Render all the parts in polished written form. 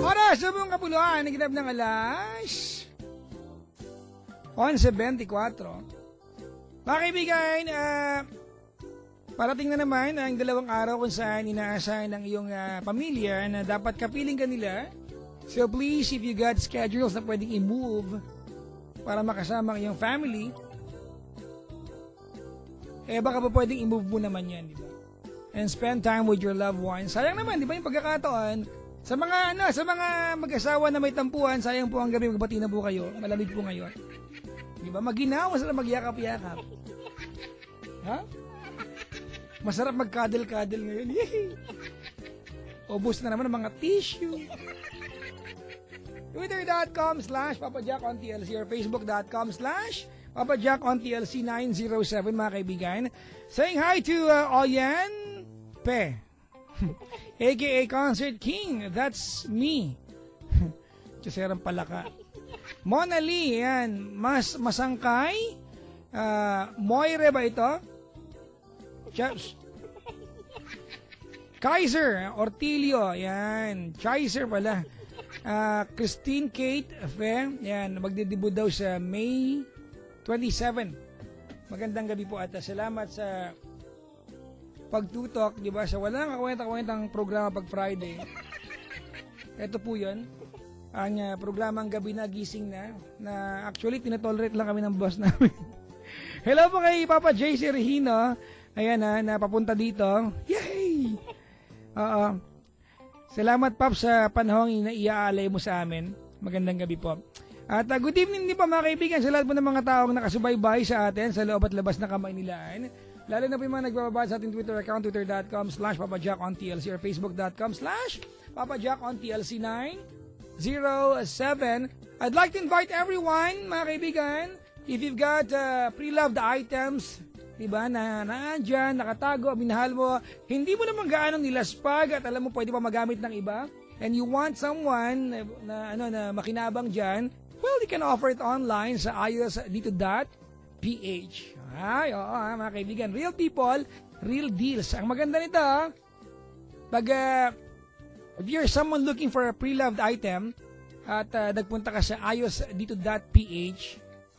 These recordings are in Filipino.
Oras sa buong kapuluan, naginap ng alas 11:24. Mga kaibigan, parating na naman ang 2 araw kung saan inaasahan ng iyong pamilya na dapat kapiling ka nila. So please, if you got schedules na pwedeng i-move para makasama ang iyong family, baka pa pwedeng i-move mo naman yan, di ba? And spend time with your loved ones. Sayang naman, di ba, yung pagkakataon, sa mga mag-asawa na may tampuhan, sayang po ang gabi, magbati na po kayo, malamig po ngayon. Di ba? Maginaw, masarap magyakap-yakap. Ha? Masarap mag-cuddle-cuddle ngayon. Yay! Ubus na naman ang mga tissue. Twitter.com/PapaJackOnTLC or Facebook.com/PapaJackOnTLC907, mga kaibigan. Saying hi to Oyen Pe, a.k.a. Concert King. That's me. Tsuserang palaka. Mona Lee, yan. Masangkay. Moire ba ito? Kaiser Ortilio, yan. Kaiser pala. Christine Kate Fe, yan. Magdedebut daw sa May 27. Magandang gabi po at salamat sa pagtutok, di ba? Sa walang kakwenta-kwentang programa pag Friday. Ito po yun. Ang programang gabi na gising na actually tinatolerate lang kami ng boss namin. Hello po kay Papa JC Regino. Ayan na papunta dito. Yay! Salamat Pap sa panahong inaiaalay mo sa amin. Magandang gabi po. At good evening din po mga kaibigan sa lahat po ng mga taong nakasubaybay sa atin sa loob at labas ng Kamaynilaan. Lalo na po yung mga nagbababad sa ating Twitter account, twitter.com/PapaJackOnTLC or facebook.com/PapaJackOnTLC907. I'd like to invite everyone, mga kaibigan, if you've got pre-loved items, diba, na naandyan, nakatago, minahal mo, hindi mo naman gaano nilaspag at alam mo pwede pa magamit ng iba, and you want someone na makinabang dyan, well, you can offer it online sa ayos.dito.ph. Ay, oo, mga kaibigan, real people, real deals. Ang maganda nito, pag if you're someone looking for a pre-loved item at nagpunta ka sa ayos.dito.ph,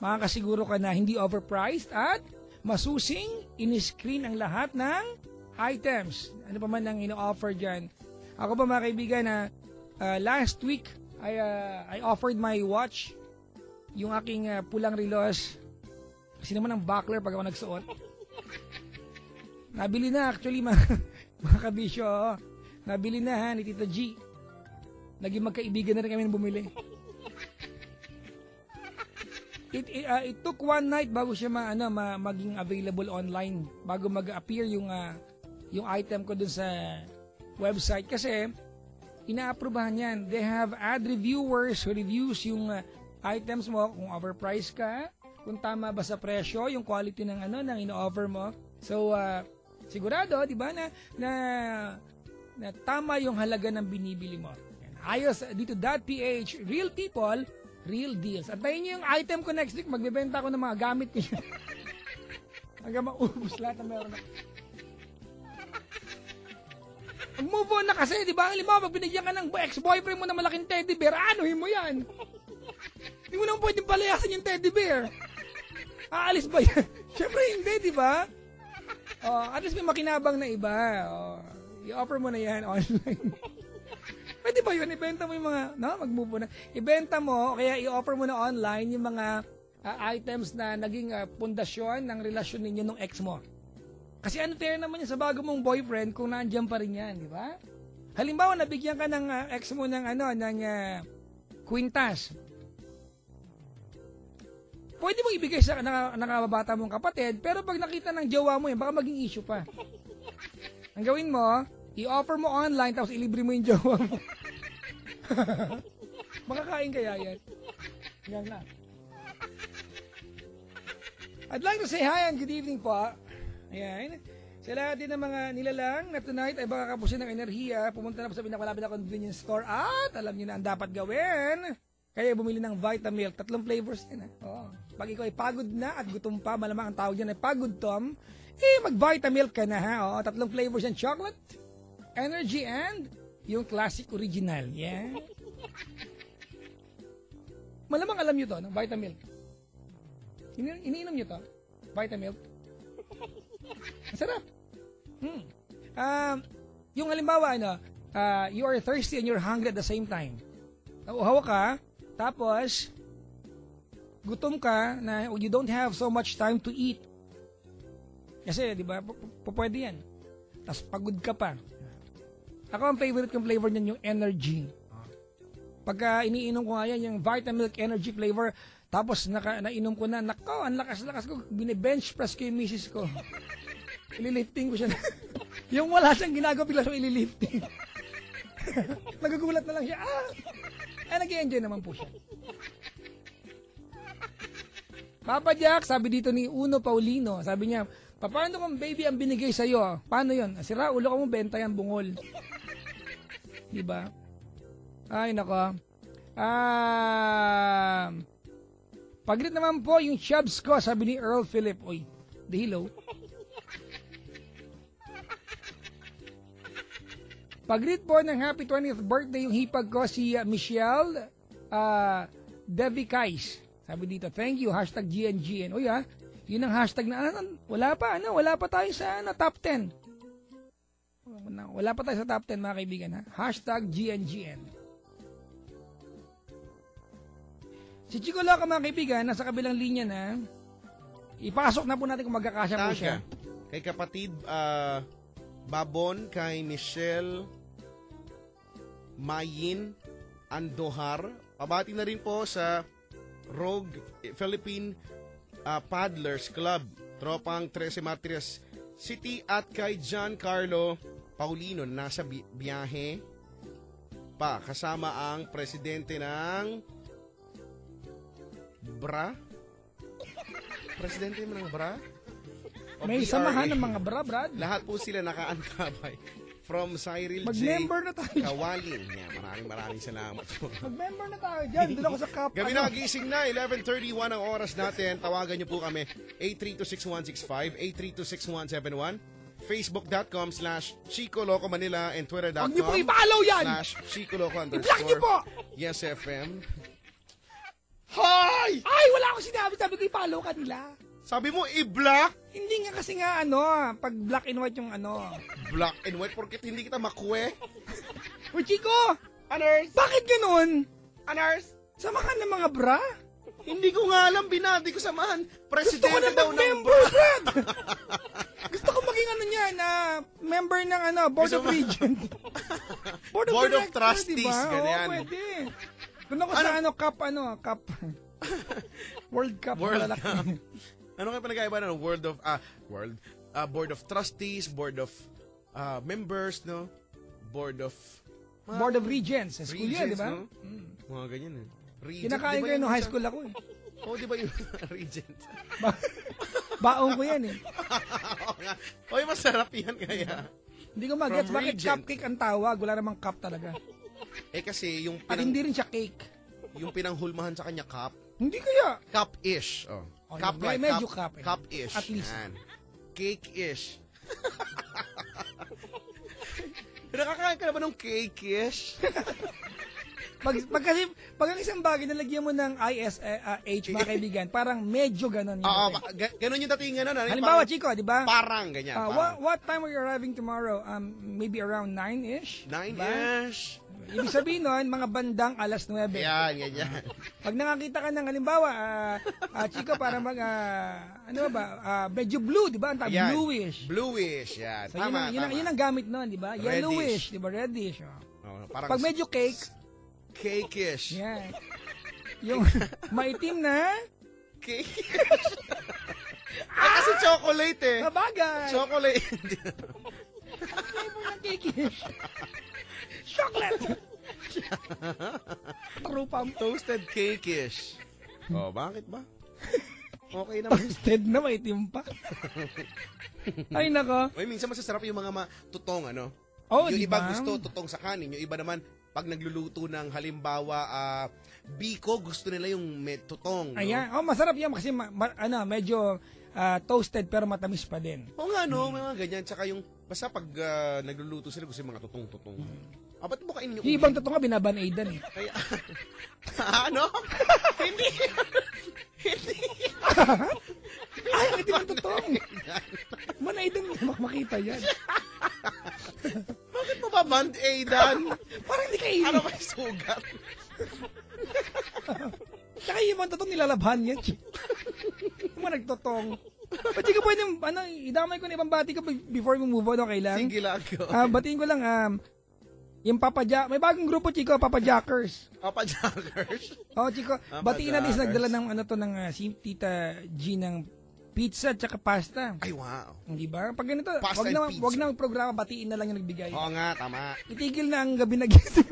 makakasiguro ka na hindi overpriced at masusing in-screen ang lahat ng items. Ano pa man ang ino-offer dyan. Ako pa mga kaibigan na last week I offered my watch, yung aking pulang relos, kasi naman ang buckler pag ako nagsuot. Nabili na actually mga kabisyo. Nabili na ni Tita G. Naging magkaibigan na rin kami nang bumili. It took one night bago siya maging available online, bago mag-appear yung item ko dun sa website kasi ina-aprobahan yan. They have ad reviewers who reviews yung items mo, kung overpriced ka, kung tama ba sa presyo, yung quality ng ng ino-offer mo. So sigurado, 'di ba, na tama yung halaga ng binibili mo. Ayos dito.ph, real people, real deals. At tayo niyo yung item ko next week, magbebenta ako ng mga gamit ko. Hanggang maubos lahat na meron ako. Mag-move on na kasi, di ba? Halimbawa, pag binigyan ka ng ex-boyfriend mo na malaking teddy bear, anuhin mo yan? Hindi mo naman pwedeng palayasin yung teddy bear. Aalis ba yan? Siyempre hindi, di ba? At least may makinabang na iba. I-offer mo na yan online. Pwede ba yun? Ibenta mo yung mga, mag-move on na. Ibenta mo, kaya i-offer mo na online yung mga items na naging pundasyon ng relasyon ninyo ng ex mo. Kasi unfair naman yun sa bago mong boyfriend kung nandiyan pa rin yan, di ba? Halimbawa, nabigyan ka ng ex mo ng kwintas. Pwede mong ibigay sa nakababata mong kapatid, pero pag nakita ng jowa mo yun, baka maging issue pa. Ang gawin mo, i-offer mo online, tapos ilibre mo yung jowa mo. Makakain kaya yan? Yan na. I'd like to say hi and good evening po. Ayan. Sa lahat din ng mga nilalang na tonight ay baka kapusin ng enerhiya, pumunta na po sa pinakamalapit na convenience store at alam niyo na ang dapat gawin. Kaya bumili ng Vitamilk. 3 flavors yan. Oo. Pag ikaw ay pagod na at gutom pa, malamang ang tawag dyan ay pagod Tom, mag-Vitamilk ka na ha. Oo, 3 flavors yan. Chocolate, energy, and yung classic original. Yeah. Malamang alam nyo to, no? Vitamilk. Iniinom nyo to? Vitamilk. Ang sarap. Yung halimbawa, you are thirsty and you're hungry at the same time. Nauhaw ka, tapos, gutom ka na you don't have so much time to eat. Kasi, di ba, pwede yan. Tapos, pagod ka pa. Ako, ang favorite kong flavor niyan yung energy. Pagka iniinom ko nga yan, yung Vitamilk energy flavor, tapos nainom ko na, nako, ang lakas-lakas ko, bine-bench press ko yung misis ko. Ililifting ko siya. Yung wala siyang ginagawa, bigla siyang ililifting. Nagugulat na lang siya. Nag-i-enjoy naman po siya. Papa Jack, sabi dito ni Uno Paulino, sabi niya, paano kung baby ang binigay sa'yo? Paano yun? Sira, ulo ka mo, benta yan, bungol. Diba? Ay, nako. Pagrit naman po yung chubs ko, sabi ni Earl Philip. Uy, the hello. Pagrit po ng happy 20th birthday yung hipag ko si Michelle Devicais. Sabi dito, thank you, hashtag GNGN. Uy yun ang hashtag na, wala pa tayo sa top 10. Wala pa tayo sa top 10 mga kaibigan ha. Hashtag GNGN. Si Chico Loco mga kaibigan, nasa kabilang linya na, ipasok na po natin kung magkakasya po siya. Kay kapatid, Babon, kay Michelle Mayin Andohar. Pabati na rin po sa Rogue Philippine Paddlers Club, Tropang 13 Matrias City, at kay John Carlo Paulino, nasa biyahe pa kasama ang presidente ng BRA. Presidente mo ng BRA? May samahan ng mga bra, Brad. Lahat po sila nakaantabay. From Cyril J. Mag-member na tayo. Kawalin. Maraming salamat po. Mag-member na tayo dyan. Doon ako sa cup. Gabi na, gising na. 11:31 ang oras natin. Tawagan niyo po kami. 8326165, 8326171, facebook.com/Chico Loco Manila, and twitter.com/Chico Huwag niyo po i-follow yan! Loco I-block niyo po! Yes FM. Hi! Ay, wala akong sinabi. Sabi ko i-follow ka nila. Sabi mo, i-block? Hindi nga kasi nga pag black and white yung Black and white, porkit hindi kita makwe? Uy, Chico! Anars? Bakit ganun? Anars? Samahan ng mga bra? Hindi ko nga alam, binati ko samahan. Gusto ko Presidente na daw ng mag-member, Brad! Gusto ko maging member ng Board of Regents. Board of Directors, Trustees, diba? ganyan. Oo, pwede. Doon ako sa Cup. World Cup. World Cup. Ano kayo pinag-aiba ng Board of Trustees, Board of Members, no? Board of Regents. Sa school yan, di ba? No? Mga ganyan eh. Regent, kinakain ko yun nung high school ako eh. Oo, di ba yung Regent? Baong ko yan eh. Oy, masarap yan kaya. Hindi ko mag-gets From bakit Regent. cupcake ang tawag. Wala namang cup talaga. Kasi yung At hindi rin siya cake. yung pinanghulmahan sa kanya cup. Hindi kaya. Cup-ish. Cup like medyo cup. Cup-ish. At least. Yan. Cake-ish. Nakakain ka na ba ng cake-ish? Kasi pag ang isang bagay nalagyan mo ng ISH, mga kaibigan, parang medyo ganon yun. Oo, ganon yung datingan nun. Halimbawa, Chico, di ba? Parang ganyan. What time are you arriving tomorrow? Maybe around 9-ish? 9-ish. Ibig sabihin nun, mga bandang alas 9. Yan, ganyan. Pag nakakita ka ng halimbawa, Chico, para medyo blue, di ba? Ang tawag, bluish. Bluish, yan. So, Tama, yun ang gamit nun, di ba? Yellowish, di ba? Reddish. Parang pag medyo cake, cake-ish. yan. Yung maitim na, Cake-ish. Kasi chocolate eh. Sabagay. Chocolate. Ang flavor ng cake-ish. Chocolate. Trupam. Toasted cake-ish. Bakit ba? Okay naman. Toasted na maitim pa. Ay, nako. Minsan masasarap yung mga tutong, Oh, yung diba? iba gusto tutong sa kanin, yung iba naman pag nagluluto ng halimbawa, biko, gusto nila yung may tutong. No? Ayan. Masarap yan kasi medyo toasted pero matamis pa din. Oo nga, no? May mga ganyan. Tsaka yung, basta pag nagluluto sila, gusto yung mga tutong-tutong. Ba't mo kainin yung Yung ibang totoo nga, binaban-aidan eh. Kaya, ano? Hindi. Ay, hindi ba totoo? Banaidan mo makita yan. Bakit mo ba band-aidan? Parang hindi kainin. Ano may sugat? Tsaka yung ibang totoo nilalabhan yan. Yung mga nagtotong. Ba't di ka pwede, idamay ko na ibang bati ko before we move on, okay lang? Sige lang ko. Batiin ko lang, yung may bagong grupo, Chico, Papa Jackers. Papa Jackers? Chico, batiin natin is nagdala ng si Tita G ng pizza at saka pasta. Ay, wow. Di ba? Pag ganito, Pasta and pizza. wag na programa, batiin na lang yung nagbigay. Oo nga, tama. Itigil na ang gabi na gising.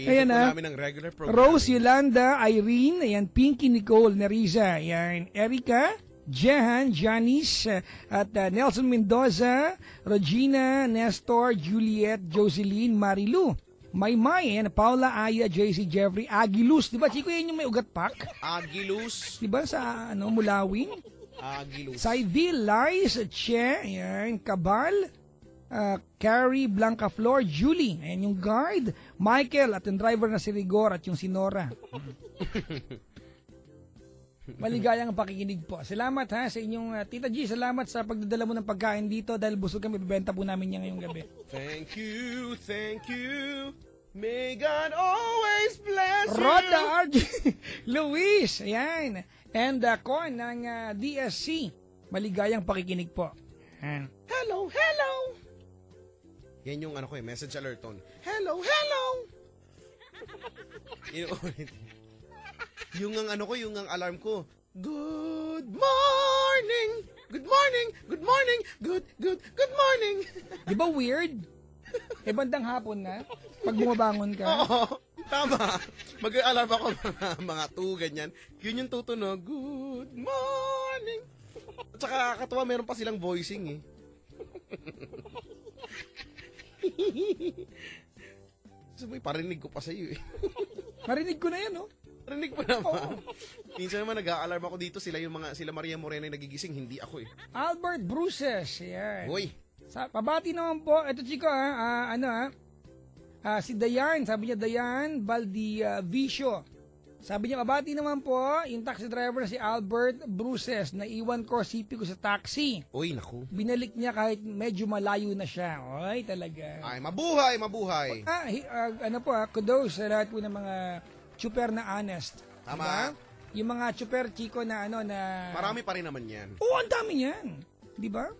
Ayan na. Namin ng regular program. Rose, Yolanda, Irene, ayan, Pinky, Nicole, Neriza, ayan, Erica, Jehan, Janice, at Nelson Mendoza, Regina, Nestor, Juliet, Jocelyn, Marilu, Maymay, ayan, Paula, Aya, JC, Jeffrey, Agilus. Di ba, Chico, yan yung may ugat pack? Agilus. Di ba, sa Mulawin? Agilus. Saivil, Lies, Che, ayan, Cabal, Carrie, Blanca Flor, Julie, ayan yung guard, Michael, at yung driver na si Rigor, at yung si Nora. Maligayang pakikinig po. Salamat sa inyong Tita G, salamat sa pagdadala mo ng pagkain dito dahil busog kami, bibenta po namin yan ngayong gabi. Thank you, thank you. May God always bless you. Roda RG, Luis, ayan. And Con ng DSC. Maligayang pakikinig po. Ayan. Hello, hello. Yan yung message alert tone. Hello, hello. Yung ang alarm ko. Good morning. Good morning. Good morning. Good morning. Di ba weird? Bandang hapon na. Pag bumabangon ka. Oo. Tama. Mag-alarm ako mga 2 ganyan. Yun yung tutunog. Good morning. At saka katuwa meron pa silang voicing eh. So, may parinig ko pa sa iyo eh. Marinig ko na yan, no? Parinig mo naman. Minsan naman nag-a-alarm ako dito, sila Maria Morena yung nagigising, hindi ako eh. Albert Bruces, yan. Hoy. Pabati naman po, ito Chico si Dayan, sabi niya Dayan Valdivicio. Sabi niya, pabati naman po, yung taxi driver si Albert Bruces, na iwan ko, sipi ko sa taxi. Uy, naku. Binalik niya kahit medyo malayo na siya. Oy, talaga. Ay, mabuhay, mabuhay. Kudos sa lahat po ng mga chuper na honest. Tama. Diba? Yung mga chuper, Chico, na na... Marami pa rin naman yan. Oo, ang dami yan. Di ba?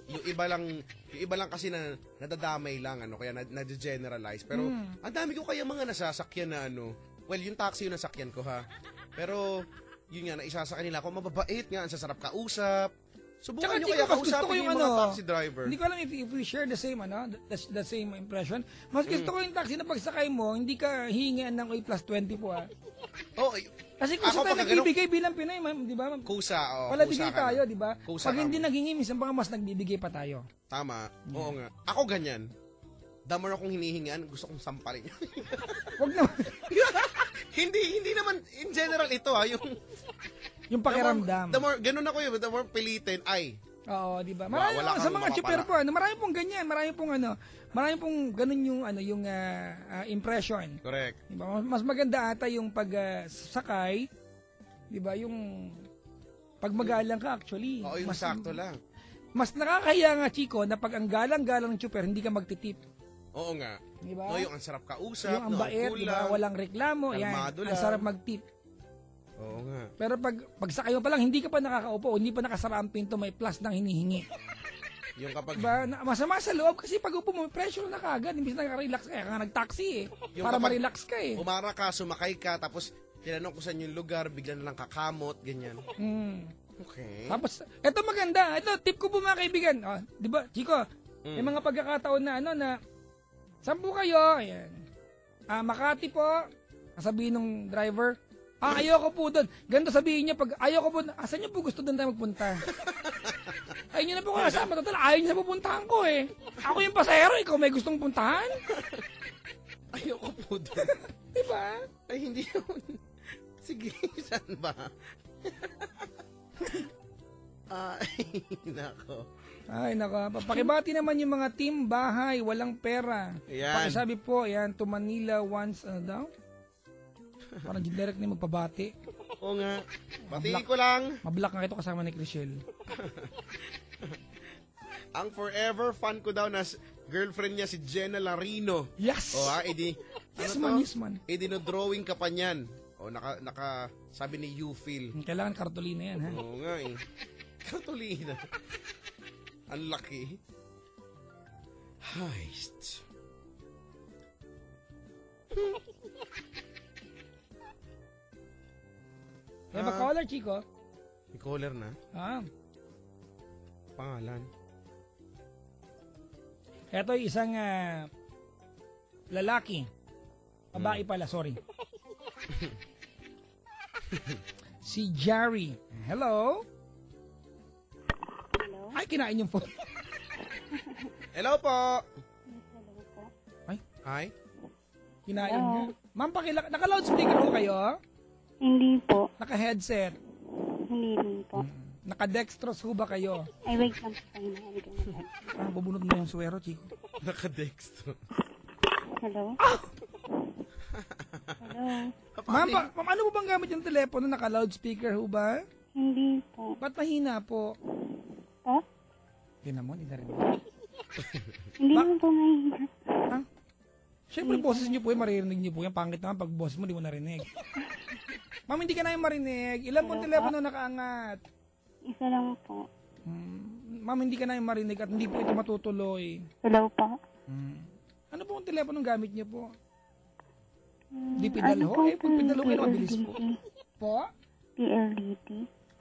Yung iba lang kasi na nadadamay lang kaya na-generalize pero ang dami ko kaya mga nasasakyan na well yung taxi yung nasakyan ko ha pero yun nga naisa sa kanila ako mababait nga ang sasarap kausap subukan nyo kaya kausapin yung mga taxi driver. Hindi ko alam if we share the same the same impression. Mas gusto ko yung taxi na pagsakay mo hindi ka hihingian ng +20 po ha. Kasi kung tayo nagbibigay bilang Pinoy, di ba? Kusa, wala bigay tayo, di ba? Kusa pag hindi naghingi, minsan pa mas nagbibigay pa tayo. Tama. Oo nga. Ako ganyan. The more akong hinihingian, gusto kong sampalin. Wag naman. hindi naman, in general ito yung pakiramdam. The more, ganun ako the more pilitin, Oo, di ba? Marami sa mga chuper po, marami pong ganyan, marami pong ganun yung impression. Correct. Diba? Mas maganda ata yung pagsakay, di ba? Yung pag magalang ka actually. Oo, yung sakto lang. Mas nakakahiya nga, Chico, na pag ang galang-galang ng chuper, hindi ka magtitip. Oo nga. Di ba? No, yung ang sarap kausap, yung ang bait, di ba? Walang reklamo, yan. Ang sarap magtip. Oo nga. Pero pagsakay mo pa lang, hindi ka pa nakakaupo, hindi pa nakasara ang pinto, may plus nang hinihingi. Yung kapag... Diba, masama sa loob kasi pag upo mo, pressure na kagad, imbis na relax ka, nag-taxi para ma-relax ka Umara ka, sumakay ka, tapos tinanong ko saan yung lugar, bigla na lang kakamot, ganyan. Okay. Tapos, eto maganda, ito, tip ko po mga kaibigan. Di ba, Chico, may mga pagkakataon na na, saan po kayo? Ayan. Makati po, sabihin ng driver, ayoko po doon. Ganito sabihin niya, pag ayoko po, asan niyo po gusto doon tayo magpunta? Ayun nyo na po kasama. Total, ayaw nyo sa pupuntahan ko eh. Ako yung pasahero, ikaw may gustong puntahan? Ayoko po doon. Diba? Ay, hindi yun. Sige, saan ba? Ay, nako. Ay, naka. Pakibati naman yung mga team bahay, walang pera. Ayan. Pakisabi po, yan, to Manila once, ano daw? Parang direct na magpabati. Oo nga. Batiin ko lang. Mablock nga ito kasama ni Chriselle. Ang forever fan ko daw na girlfriend niya si Jenna Larino. Yes! O edi, Yes ano man, to? yes man. Edi no drawing ka pa niyan. O sabi ni Ufil. Kailangan kartolina yan, ha? Oo nga eh. Kartolina. Ang laki. Heist. Kaya ba caller, Chico? May caller na. Ah. Pangalan. Ito isang lalaki. Babae pala, sorry. Si Jerry. Hello? Hello? Ay, kinain yung phone. Hello po. Hello po. Ay, Hi. kinain Hello? niya. Ma'am, naka-loudspeaker ho kayo? Hindi po. Naka-headset? Hindi rin po. Naka-dextrose ho ba kayo? Ay, wait lang po kayo na. Ah, bubunod mo yung suwero, Chico. Nakadextro. Hello? Hello? Ma'am, ma'am, ano po bang gamit yung telepono? Naka-loudspeaker ho ba? Hindi po. Ba't mahina po? Po? Tinan mo, hindi na rin. Hindi naman po ngayon. Ha? Siyempre, boses niyo po yung maririnig niyo po yan. Pangit naman pag boses mo, di mo narinig. Ma'am, hindi ka na yung marinig. Ilan pong telepono nakaangat? Isa lang po. Ma'am, hindi ka na yung marinig at hindi po ito matutuloy. Hello po? Ano po ang telepono gamit niyo po? Di Ano pinalo? po Eh, pag pinalo kayo, mabilis po. PLDT? Po? PLDT?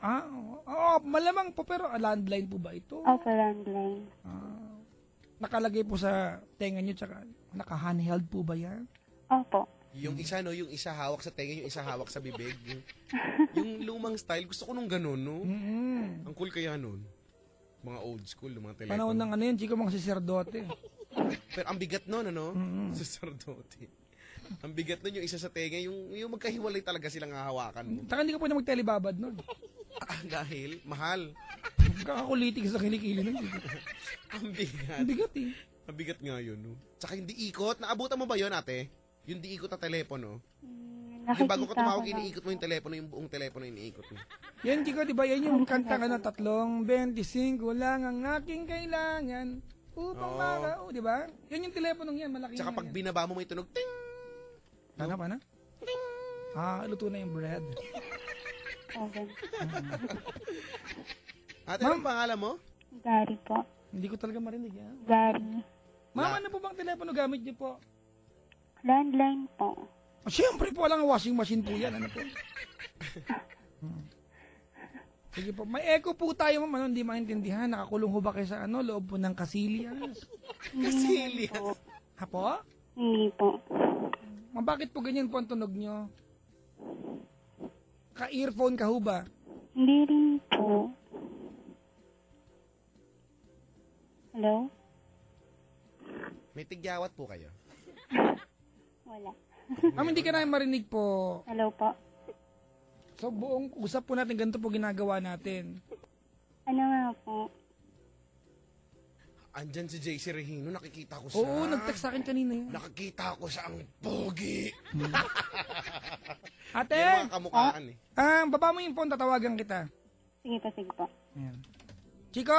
Ah, oo, malamang po, pero landline po ba ito? Opo, landline. Nakalagay po sa tenga niyo, tsaka naka-handheld po ba yan? Opo. Yung isa, no? Yung isa hawak sa tenga, yung isa hawak sa bibig. Yung lumang style, gusto ko nung ganun, no? Ang cool kaya nun. Mga old school, mga telepono. Panahon ng ano yun, chiko, mga saserdote. Pero ang bigat nun, ano? Sacerdote. Ang bigat nun yung isa sa tenga, yung magkahiwalay talaga silang hahawakan mo. Tsaka hindi ka pwede mag-telebabad nun. Dahil, mahal. Kakakulitig sa kilikili nun. Ang bigat. Ang bigat eh. Ang bigat nga yun, no? Tsaka hindi ikot. Naabutan mo ba yun, ate? Yung di ikot na telepono. Yung bago ka tumawag, iniikot mo yung telepono, yung buong telepono iniikot mo. Yan, chiko, di ba? Yan yung kanta ka na 3.25 lang ang aking kailangan upang makao, di ba? Yan yung teleponong yan, malaki Tsaka yan. pag binaba mo may tunog, ting! Paano? Ah, luto na yung bread. Okay. Ate, anong pangalan mo? Gary po. Hindi ko talaga marinig yan. Gary. Ma'am, ano po bang telepono gamit niyo po? Landline po. Oh, siyempre po, walang washing machine po yan. Ano po? Sige po. May echo po tayo, ma'am. Ano, hindi maintindihan. Nakakulong ho ba kayo sa loob po ng Casillas? Hindi naman po. Ha po? Hindi po. Ma'am, bakit po ganyan po ang tunog nyo? Ka-earphone ka ho ba? Hindi rin po. Hello? May tigyawat po kayo. Wala. Ma'am, hindi ka na marinig po. Hello po? So, buong usap po natin, ganito po ginagawa natin. Ano nga po? Andyan si JC Regino, nakikita ko siya. Oo, nag-text sa akin kanina yun. Nakikita ko siya ang pogi. Ate! Yung mga kamukhaan eh. Baba mo yung phone, tatawagan kita. Sige po. Ayan. Chico!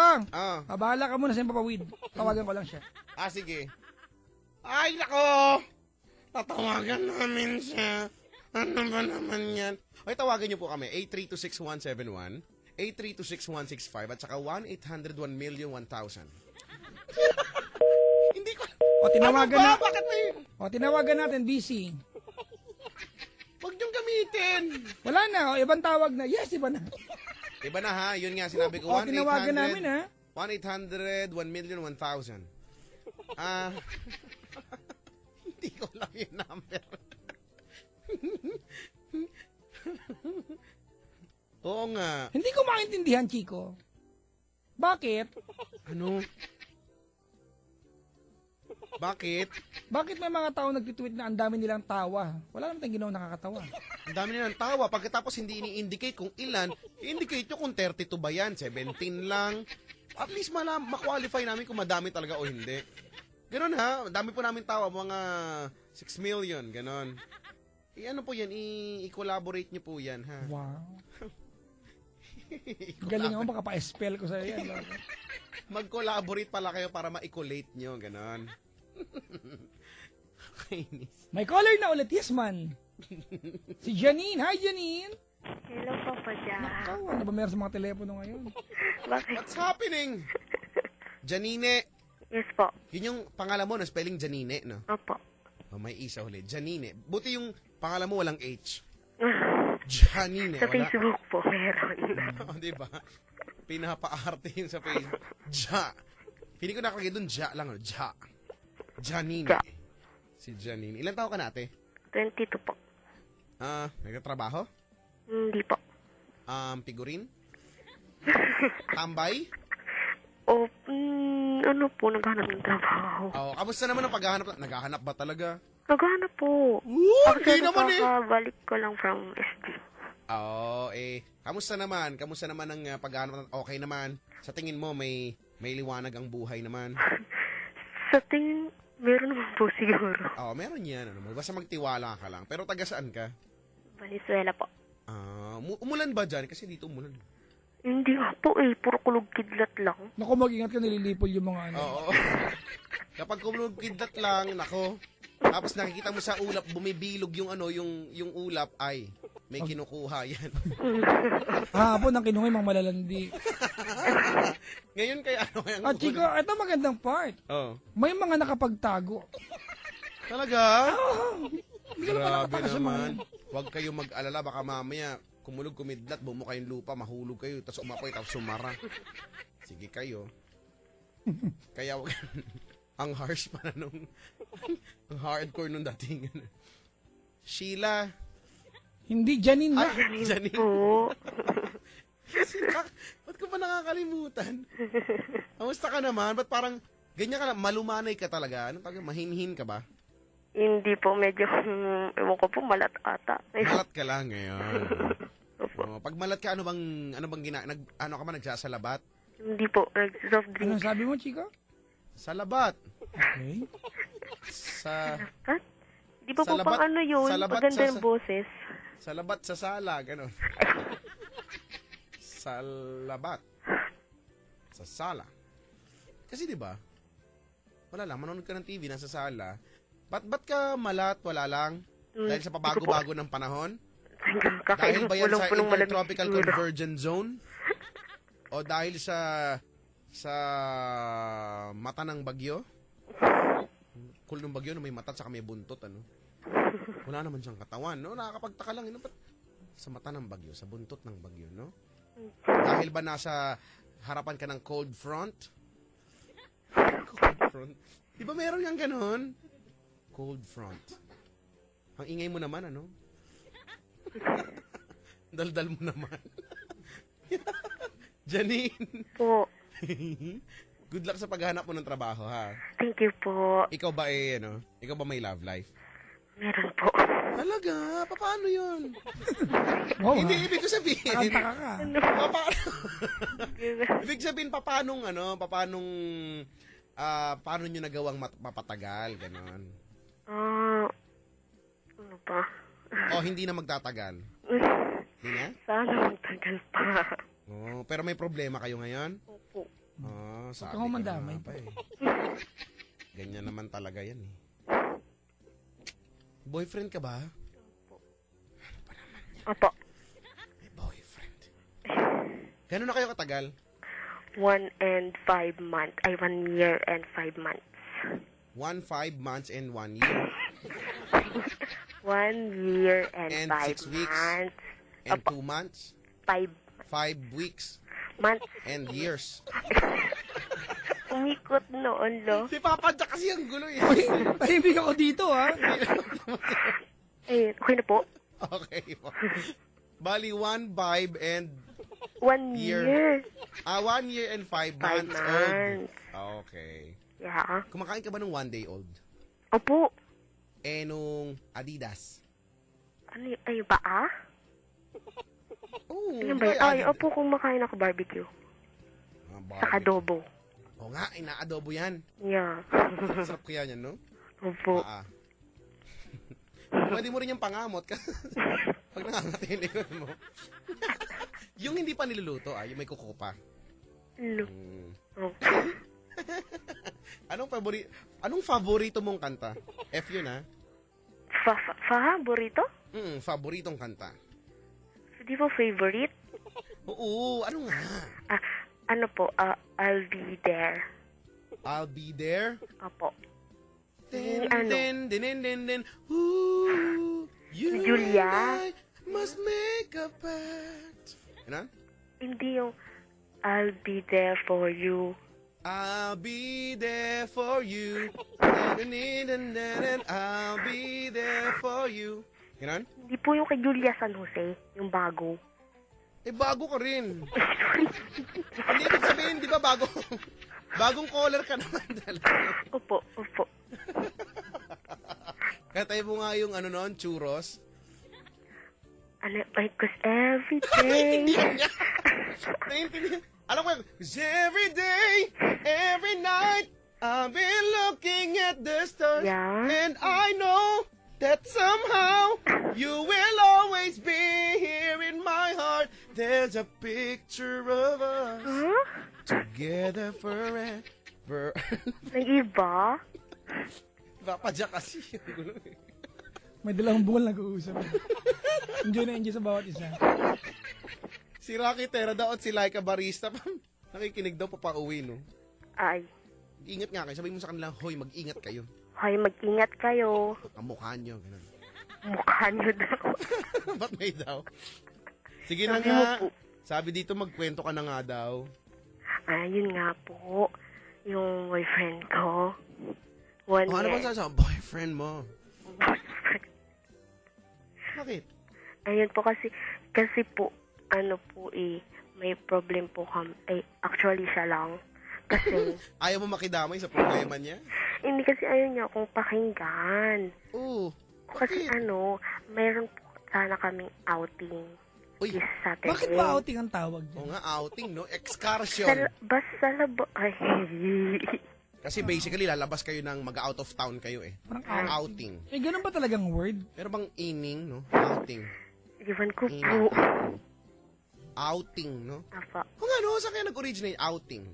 Bahala ka muna sa papawid. Tawagan ko lang siya. Sige. Ay, nako! Tatawagan namin siya. Ano ba naman yan? Ay, tawagan niyo po kami. 8326171, 8326165, at saka 1-800-1,000,000. Hindi ko... O, tinawagan ano ba? na. Bakit may... O, tinawagan natin, busy. Huwag niyong gamitin. Wala na, o, ibang tawag na. Yes, iba na. Iba na ha, yun nga sinabi ko. O, tinawagan namin ha. 1-800-1,000,000. Hindi ko alam yung number. Oo nga. Hindi ko maintindihan, Chico. Bakit? Ano? Bakit? Bakit may mga tao nagtitweet na ang dami nilang tawa? Wala naman tayong ginawa nakakatawa. Ang dami nilang tawa. Pagkatapos hindi ini-indicate kung ilan, i-indicate nyo kung 32 ba yan, 17 lang. At least ma-qualify namin kung madami talaga o hindi. Ganon ha, dami po namin tawa, mga 6 million, ganon. Ano po yan, i-collaborate nyo po yan ha. Wow. Galing ako, baka pa-spell ko sa'yo yan. Mag-collaborate pala kayo para ma-collate nyo, ganon. Kainis. May caller na ulit, yes man. Si Janine. Hi, Janine. Hello, Papa Jack. Nakaw, ano ba meron sa mga telepono ngayon? Bakit? What's happening? Janine. Yes po. Yun yung pangalan mo na spelling Janine, no? Opo. Oh, may isa ulit. Janine. Buti yung pangalan mo walang H. Janine. Sa Wala. Facebook po, meron. Oh, di ba? Pinapaarte yung sa Facebook. Ja. Feeling ko nakalagay doon, Ja lang. Ano? Ja. Janine. Ja. Si Janine. Ilan taon ka na, ate? 22 po. Nagtatrabaho? Hindi po. Figurin? Tambay? O, ano po, naghanap ng trabaho. Oh, kamusta naman ang paghahanap? Naghahanap ba talaga? Naghanap po. Hindi naman eh. Balik ko lang from SD. Oo, kamusta naman? Kamusta naman ang paghahanap? Okay naman. Sa tingin mo, may liwanag ang buhay naman? Sa tingin, meron naman po siguro. Oo, meron yan. Ano, basta magtiwala ka lang. Pero taga saan ka? Venezuela po. Umulan ba dyan? Kasi dito umulan. Hindi nga po eh, puro kulog kidlat lang. Naku, mag-ingat ka, nililipol yung mga ano. Oo. Kapag kumulog kidlat lang, nako. Tapos nakikita mo sa ulap, bumibilog yung yung ulap, ay, may kinukuha yan. Hapon ang kinuha yung mga malalandi. Ngayon kaya ano kaya? At Chico, ito magandang part. Oh. May mga nakapagtago. Talaga? Hindi ko naman Grabe nakatakas sa mga naman. yan. Huwag kayong mag-alala, baka mamaya kumulog, kumidlat, bumuka yung lupa, mahulog kayo, tapos umapoy, tapos sumara. Sige kayo. Kaya wag ang harsh pa na nung ang hardcore nung dating. Sheila. Hindi, Janine na. Janine. Oo. Ba't ko pa nakakalimutan? Kamusta ka naman? Ba't parang ganyan ka lang, malumanay ka talaga? Ano pag mahinhin ka ba? Hindi po, medyo, ewan ko po, malat ata. Malat ka lang ngayon. Pag malat ka, ano bang ano ka ba, nagsasalabat? Hindi po, nag-soft drink. Anong sabi mo, Chico? Salabat. Okay. Sa At, di ba po Salabat- pang ano yun? salabat Maganda sa- yung boses. salabat sa sala, gano'n. Salabat. Sa sala. Kasi di ba? Wala lang, manonood ka ng TV, nasa sala. Ba't ka malat? Wala lang? Dahil sa pabago-bago ng panahon? Dahil ba yan sa Intertropical Convergence Zone? O dahil sa mata ng bagyo? Cool ng bagyo na may mata at saka may buntot, ano? Wala naman siyang katawan, no? Nakakapagtaka lang, no? Sa mata ng bagyo, sa buntot ng bagyo, no? Dahil ba nasa harapan ka ng cold front? Cold front? Di ba meron yung ganon? Cold front. Ang ingay mo naman, ano? Daldal mo naman. Janine. Po. Good luck sa paghahanap mo ng trabaho, ha? Thank you po. Ikaw ba ikaw ba may love life? Meron po. Talaga? Paano yun? Wow, Hindi, ibig ko sabihin. Nakantaka ka. Paano? Ibig sabihin, paano nyo nagawang mapatagal, ganon? Ano pa? O, hindi na magtatagal? Hindi na? Sana magtagal pa. Oh, pero may problema kayo ngayon? Opo. Oh, sabi kang ko mandamay na pa eh. Ganyan naman talaga yan eh. Boyfriend ka ba? Opo. May boyfriend. Gano'n na kayo katagal? 1 and 5 months. 1 year and 5 months. 5 months and 1 year. 1 year and And 5 6 weeks. months. And Opo. 2 months. 5 5 weeks. months. And years. Umikot noon, lo. Si Papa Jack kasi ang gulo eh. Uy, tahimik ako dito, ha? Eh, okay na po. Okay. Bali, 1, 5, and 1 year. 1 year and 5 5 months old. months. Okay. Yeah. Kumakain ka ba ng 1 day old? Opo. Nung Adidas? Ay ba Oo. Ano ba? Ay, opo, kumakain ako barbecue. Sa adobo. Oo nga, ina-adobo yan. Yeah. Sarap kaya yan, no? Opo. Pwede mo rin yung pangamot pag nangangatin mo. Yung hindi pa niluluto, yung may kuko pa. Ano? Opo. Anong favorito mong kanta? F yun, ha? Favorito? Favoritong kanta. Di ba favorite? Oo, ano nga? Ano po, I'll be there. I'll be there. Opo. Then, Ano? then, ooh, you Julia? and I must make a pact. Ano? Hindi yung I'll be there for you. I'll be there for you. I'll be there for you. Ganon? Hindi po yung kay Julia San Jose, yung bago. Bago ka rin. Hindi ibig sabihin, di ba bago? Bagong caller ka naman. Opo. Katay mo nga yung churros. Cause every day. Naiintindihan. Alam ko yun. 'Cause every day, every night, I've been looking at the stars. Yeah. And I know that somehow you will always be here in my heart. There's a picture of us Huh? together forever. Nag-iba? Papadya kasi yung gulo eh. May dalawang buwan nag-uusap. Enjoy na enjoy sa bawat isa. Si Rocky Terada at si Laika Barista, nakikinig daw papauwi, no? Ay. Ingat nga kayo. Sabihin mo sa kanila, hoy, mag-ingat kayo. Hoy, mag-ingat kayo. Ang mukha nyo, gano'n. Mukha nyo daw. Ba't may daw? Sige na Sabi mo nga. po. Sabi dito, magkwento ka na nga daw. Yun nga po. Yung boyfriend ko. 1 Ano year. ba sasabi? Boyfriend mo. Bakit? Ayun po kasi po, may problem po kami. Actually siya lang. Kasi, Ayaw mo makidamay sa problema niya? hindi kasi ayaw niya akong pakinggan. Oo. Kasi Bakit? mayroon po sana kaming outing Uy, this Saturday. Bakit ba outing ang tawag Oo dyan? nga, outing, no? Excursion. Basta ay. Kasi basically, lalabas kayo ng mag-out of town kayo eh. Parang Outing. Eh, ganun ba talagang word? Pero bang ining, no? Outing. Iwan ko po. Ining. Outing, no? Apa. Kung ano, saan kaya nag-originate outing?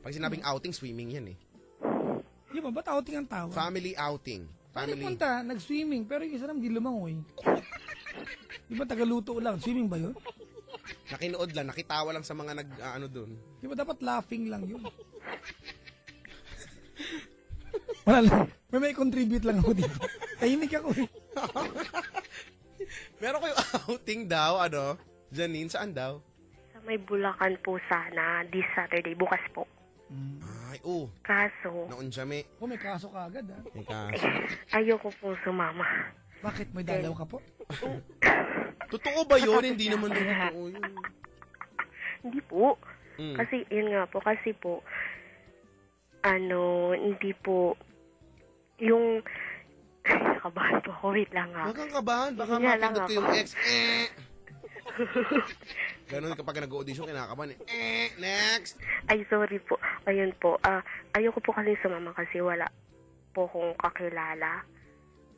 Pag sinabing outing, swimming yan eh. Di ba, ba't outing ang tawag? Family outing. Family. Family. Punta, nag-swimming, pero yung isa naman di lumangoy. Di ba, tagaluto lang. Swimming ba yun? Nakinood lang, nakitawa lang sa mga doon. Di ba, dapat laughing lang yun. Wala lang. May contribute lang ako dito. Tahimik ako eh. Meron kayo outing daw, Janine, saan daw? Sa may Bulacan po sana this Saturday, bukas po. Ay, Kaso, naunjame. Oh, may kaso ka agad ah. May kaso. ayoko po sumama. Bakit? May dalaw ka po? Totoo ba yun? Hindi naman totoo yun. Hindi po. Mm. Kasi, yun nga po, hindi po, yung, nakabahan po ako, wait lang nga. Huwag kang kabahan. Baka Hindi lang mapindot ko ako. yung ex. Ganon kapag nag-audition, kinakabahan eh. Next! Ay, sorry po. Ayun po. Ayoko po kasi sumama kasi wala po kong kakilala.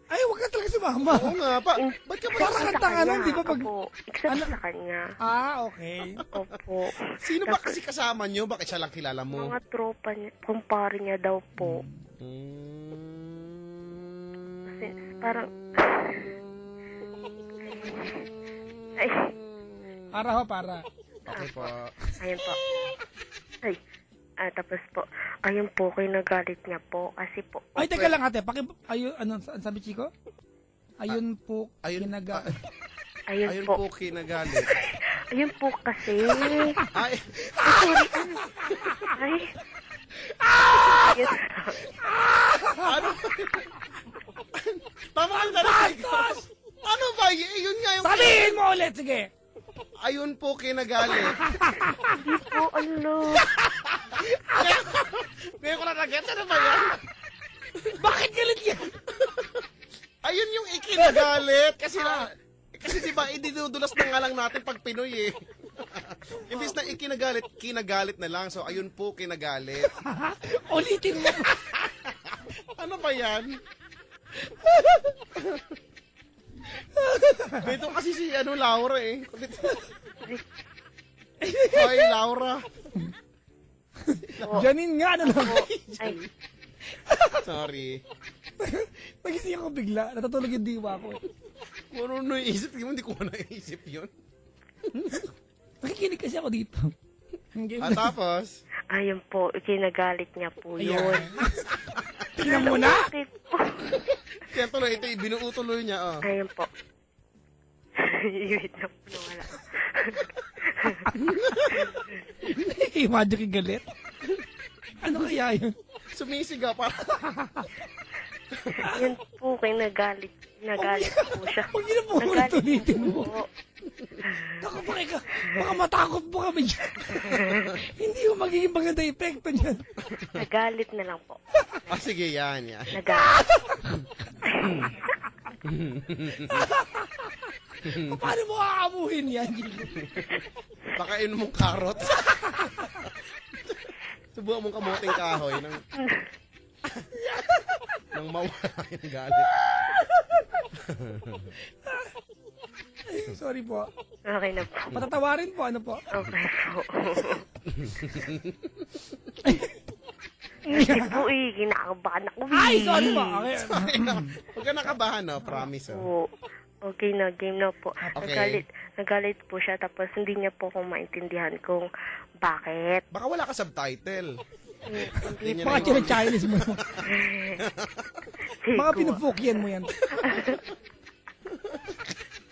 Ay, huwag ka talaga sumama. Oo nga, ba't ka pa Parang sa... kanta ka nun, di ba? Pag... Opo. Except sa kanya. Okay. Opo. Sino ba kasi kasama nyo? Bakit siya lang kilala mo? Mga tropa niya, kumpare niya daw po. Kasi parang... Ay, Para. Okay po. ayun po. Ay, tapos po, ayun po, kinagalit niya po. Kasi po, Ay, teka lang ate. Ayun, saan sabi Chico? Ayun po, ayun- ayun Ayun po. po kinagalit. Ayun po kasi. Ay, Sorry. Ay. Ayun. ano? Tama ka na. Ano ba? Yun nga yung... sabihin mo ulit, sige. ayun po kinagalit. Hindi po, ano. Ngayon ko na nag-get, ano ba yan? Bakit galit yan? Ayun yung ikinagalit. Kasi diba, idinudulas na nga lang natin pag Pinoy eh. Imbis na ikinagalit, kinagalit na lang. So, ayun po, kinagalit. Ulitin mo. Ano ba yan? Ito kasi si Laura eh. Hoy, Laura. Janine nga, ano lang. Ay, Sorry. Nagising ako bigla. Natutulog yung diwa ko. Kung ano naisip mo, hindi ko naisip yun. Nakikinig kasi ako dito. At tapos, ayun po, kinagalit niya po yun. Ayan. Tingnan mo na. Bakit po? kaya tuloy, ito, binuutuloy niya. Oh. Ayun po. Wait na po, nawala. Imagine yung galit. Ano kaya yun? Sumisigaw para. Yun po, kinagalit. Nagalit po siya. Huwag niyo na po Nagalit ulitin mo. po. Ako baka matakot po kami dyan. Hindi ko magiging maganda epekto dyan. Nagalit na lang po. Sige, yan. Nagalit. Paano mo aamuhin yan? Baka yun mong karot. Subukan mong kamuting kahoy nang mawala yung galit. Sorry po. Okay na po. Patatawarin po, ano po? Okay po. Kasi po kinakabahan ako. Ay, sorry po. Okay. Huwag ka nakabahan, no? Promise, oh. Po. Okay na, game na po. Okay. Nagalit po siya, tapos hindi niya po kung maintindihan kung bakit. Baka wala ka subtitle. Hindi niya Baka na- Chinese mo. Mga Siguro. pinupukyan mo yan.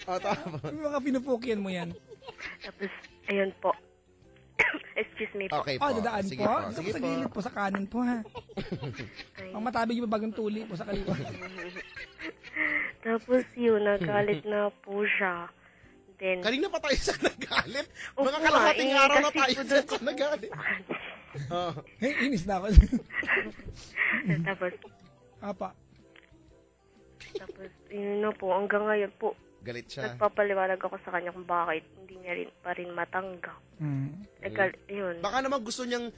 Tama. Mga pinupukyan mo yan. Tapos, ayun po. Excuse me po. Okay po. Dadaan Sige po. po. Sige Sa po. gilid po, sa kanan po, ha. Ay. Ang matabig yung bagong tuli po sa kaliwa. Tapos yun, nagalit na po siya. Then, Kanina pa tayo sa nagalit. Opo, Mga kalahating eh, araw na kasi tayo po sa doon- nagalit. Oh. Hey, inis na ako. tapos, Apa. yun na po, hanggang ngayon po, Galit siya. nagpapaliwanag ako sa kanya kung bakit hindi niya rin pa rin matanggap. Yun. Baka naman gusto niyang,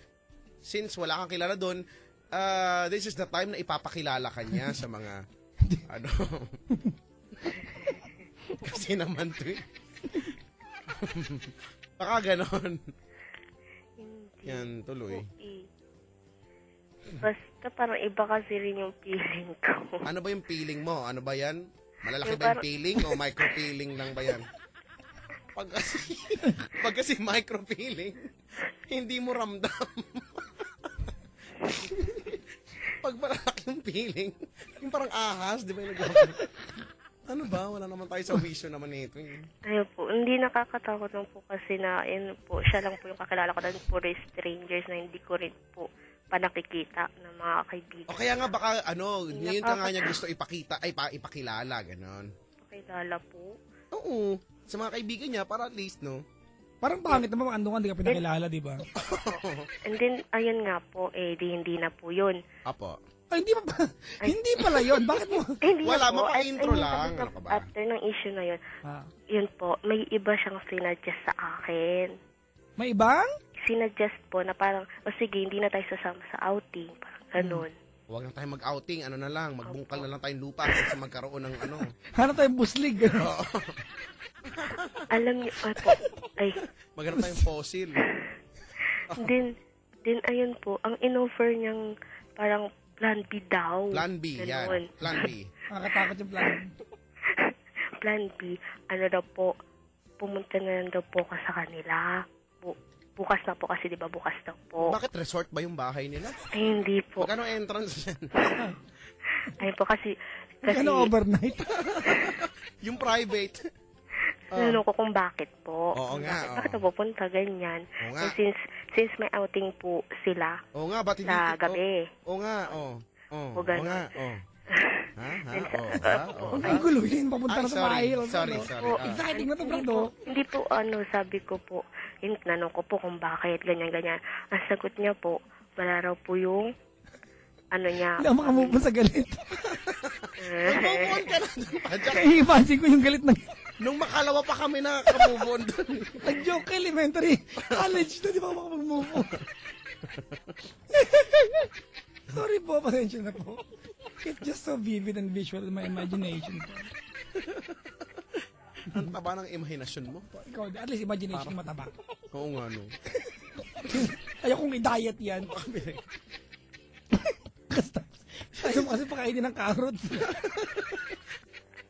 since wala kang kilala doon, this is the time na ipapakilala ka niya sa mga, ano, kasi naman to eh. Baka ganon. Hindi Yan, tuloy. po eh. Basta parang iba kasi rin yung feeling ko. Ano ba yung feeling mo? Ano ba yan? Malalaki Yung ba yung parang- feeling o micro-feeling lang ba yan? Pag kasi micro-feeling, hindi mo ramdam. Pag malalaki yung feeling, yung parang ahas, di ba yung ano ba? Wala naman tayo sa wisyo naman nito. Ayun po, hindi nakakatakot lang po kasi na, yun po, siya lang po yung kakilala ko dahil puro strangers na hindi ko rin po pa nakikita ng mga kaibigan. O kaya nga baka, ngayon ka nga niya Nakaka- gusto ipakilala, ganon. Kakilala po. Oo, sa mga kaibigan niya, para at least, no? Parang pangit naman, andun ka, hindi ka pinakilala, di ba? And then, ayun nga po, hindi na po yun. Apo. Ay, hindi pala yun. Bakit mo? Hindi Wala, na po. mapa-intro I mean, lang. kasi Ano ka ba? After ng issue na yun, Ah, yun po, may iba siyang sinadjust sa akin. may ibang? Sinadjust po na parang, sige, hindi na tayo sasama sa outing. Parang ganun. Huwag na tayong mag-outing, ano na lang, magbungkal na lang tayong lupa kasi magkaroon ng ano. Hanap tayong buslig. Alam niyo, Maghanap tayong fossil. then, ayun po, ang in-offer niyang parang plan B daw. Plan B, yan. Ganun. Plan B. Nakakatakot yung plan. Plan B, ano daw po, pumunta na lang daw po ka sa kanila. Bukas na po kasi, di ba, bukas na po. Bakit resort ba yung bahay nila? Ay, hindi po. Magkano entrance yan? Ayun po kasi Ano overnight? Yung private. Tinanong ko kung bakit po. Oo nga, Bakit oo. na pupunta ganyan? Oo nga. And since may outing po sila Oo nga, ba't hindi? sa gabi. Oo nga, oo. Oo O, ganun. nga, oo. Ha? Oo ba? Oo ba? Ang gulo yun, papunta Ay, na sa sorry. bahay. Sorry. Exciting na to, Hindi Brando. po, hindi po, sabi ko po, yun, tinanong ko po kung bakit, ganyan-ganyan. Ang sagot niya po, wala raw po yung, niya. Hindi ako makamove sa galit. Move on ka na doon, Pajak. Kaya ipansin ko yung galit ng... Nung makalawa pa kami na move on doon. Nag-joke ka, elementary. College na, di ba ako makapag-move on? Sorry po, pasensya na po. It's just so vivid and visual in my imagination po. Ang taba ng imahinasyon mo. Ikaw, at least imagination mataba. Oo nga, no. Ayokong i-diet yan. Ayaw mo kasi pakainin ng carrots.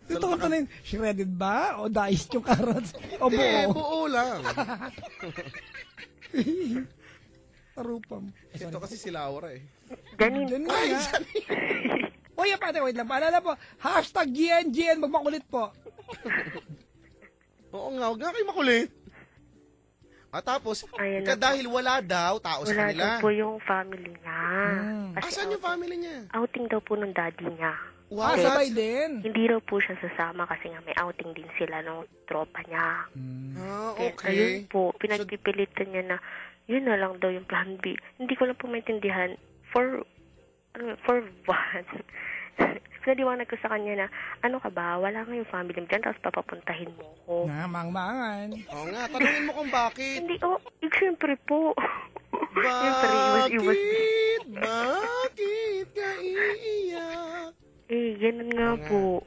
Ito ka na yun, shredded ba? O diced yung carrots? O buo? Buo lang. Tarupam. Ito kasi si Laura eh. Ganun. Diyan nga nga. Uy, pate, wait lang. Paalala po, hashtag GNGN, magmakulit po. Oo nga, huwag nga kayo makulit. At tapos, Ayan na dahil wala daw tao sa Wala kanila. daw po yung family niya. Kasi Asan yung family niya? outing daw po ng daddy niya. What? Sabay din. Hindi raw po siya sasama kasi nga may outing din sila ng tropa niya. Ah, Kaya, okay. ayun po, pinagpipilitan niya na yun na lang daw yung plan B. Hindi ko lang po maintindihan for what? Pinadiwanag ko sa kanya na, ano ka ba, wala nga yung family mo dyan, tapos papapuntahin mo ko. Namang-mangan. Oo nga, tanungin mo kung bakit. Hindi, siyempre po. Bakit? Bakit ka iiyak? Ganun nga po.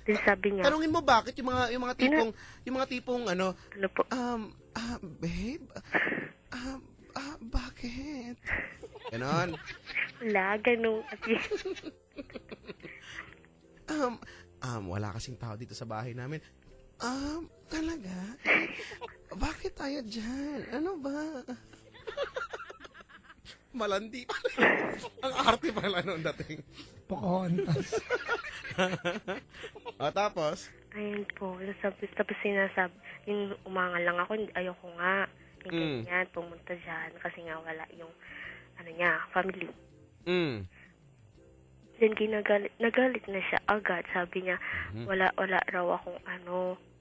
Then sabi niya, Tanungin mo bakit yung mga tipong ano po, babe, bakit? Ganon. wala, ganun. Wala kasing tao dito sa bahay namin. Talaga? Bakit tayo dyan? Ano ba? Malandi pala. Ang arte pala noon dating. Pocahontas. Tapos? Ayun po, tapos sinasabi, yung umangal lang ako, ayoko nga, yung ganyan, pumunta dyan, kasi nga wala yung, family. Then nagalit na siya agad, sabi niya, wala raw akong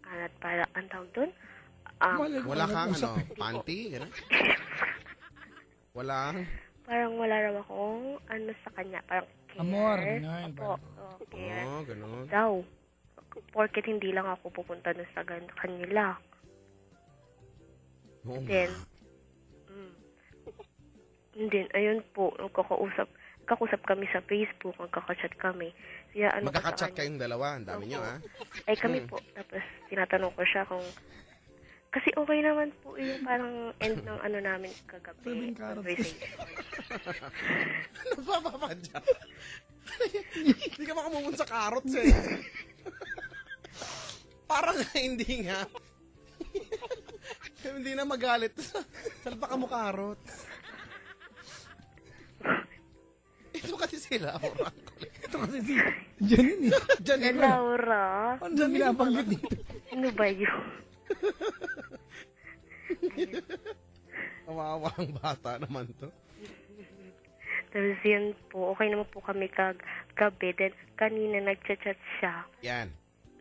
at para, ang tawag doon? Wala kang panty? Gano'n? Walang? Parang wala raw akong, sa kanya, parang care. Amor, ganyan. Opo, care. Gano'n. Daw, porket hindi lang ako pupunta doon sa kanila. Oo nga. Then, then, ayun po, nagkakausap kami sa Facebook, nagkakachat kami. Kaya Magkakachat kayong dalawa, ang dami nyo, ha? Ay, kami po. Tapos, tinatanong ko siya kung, kasi okay naman po yung parang end ng namin kagabi. Pwedeng carrots. Conversation. Ano ba, papadya? Hindi ka makamumun sa carrots, eh. Parang hindi nga. Hindi na magalit. Salpa ka mo carrot. Ito kasi sila, orang. Ito kasi si Janine. Janine. Laura, Ano na binabanggit dito? ano ba yun? Kawawa ang bata naman to. Tapos yun po, okay naman po kami kagabi. Then, kanina nagchat-chat siya. Yan.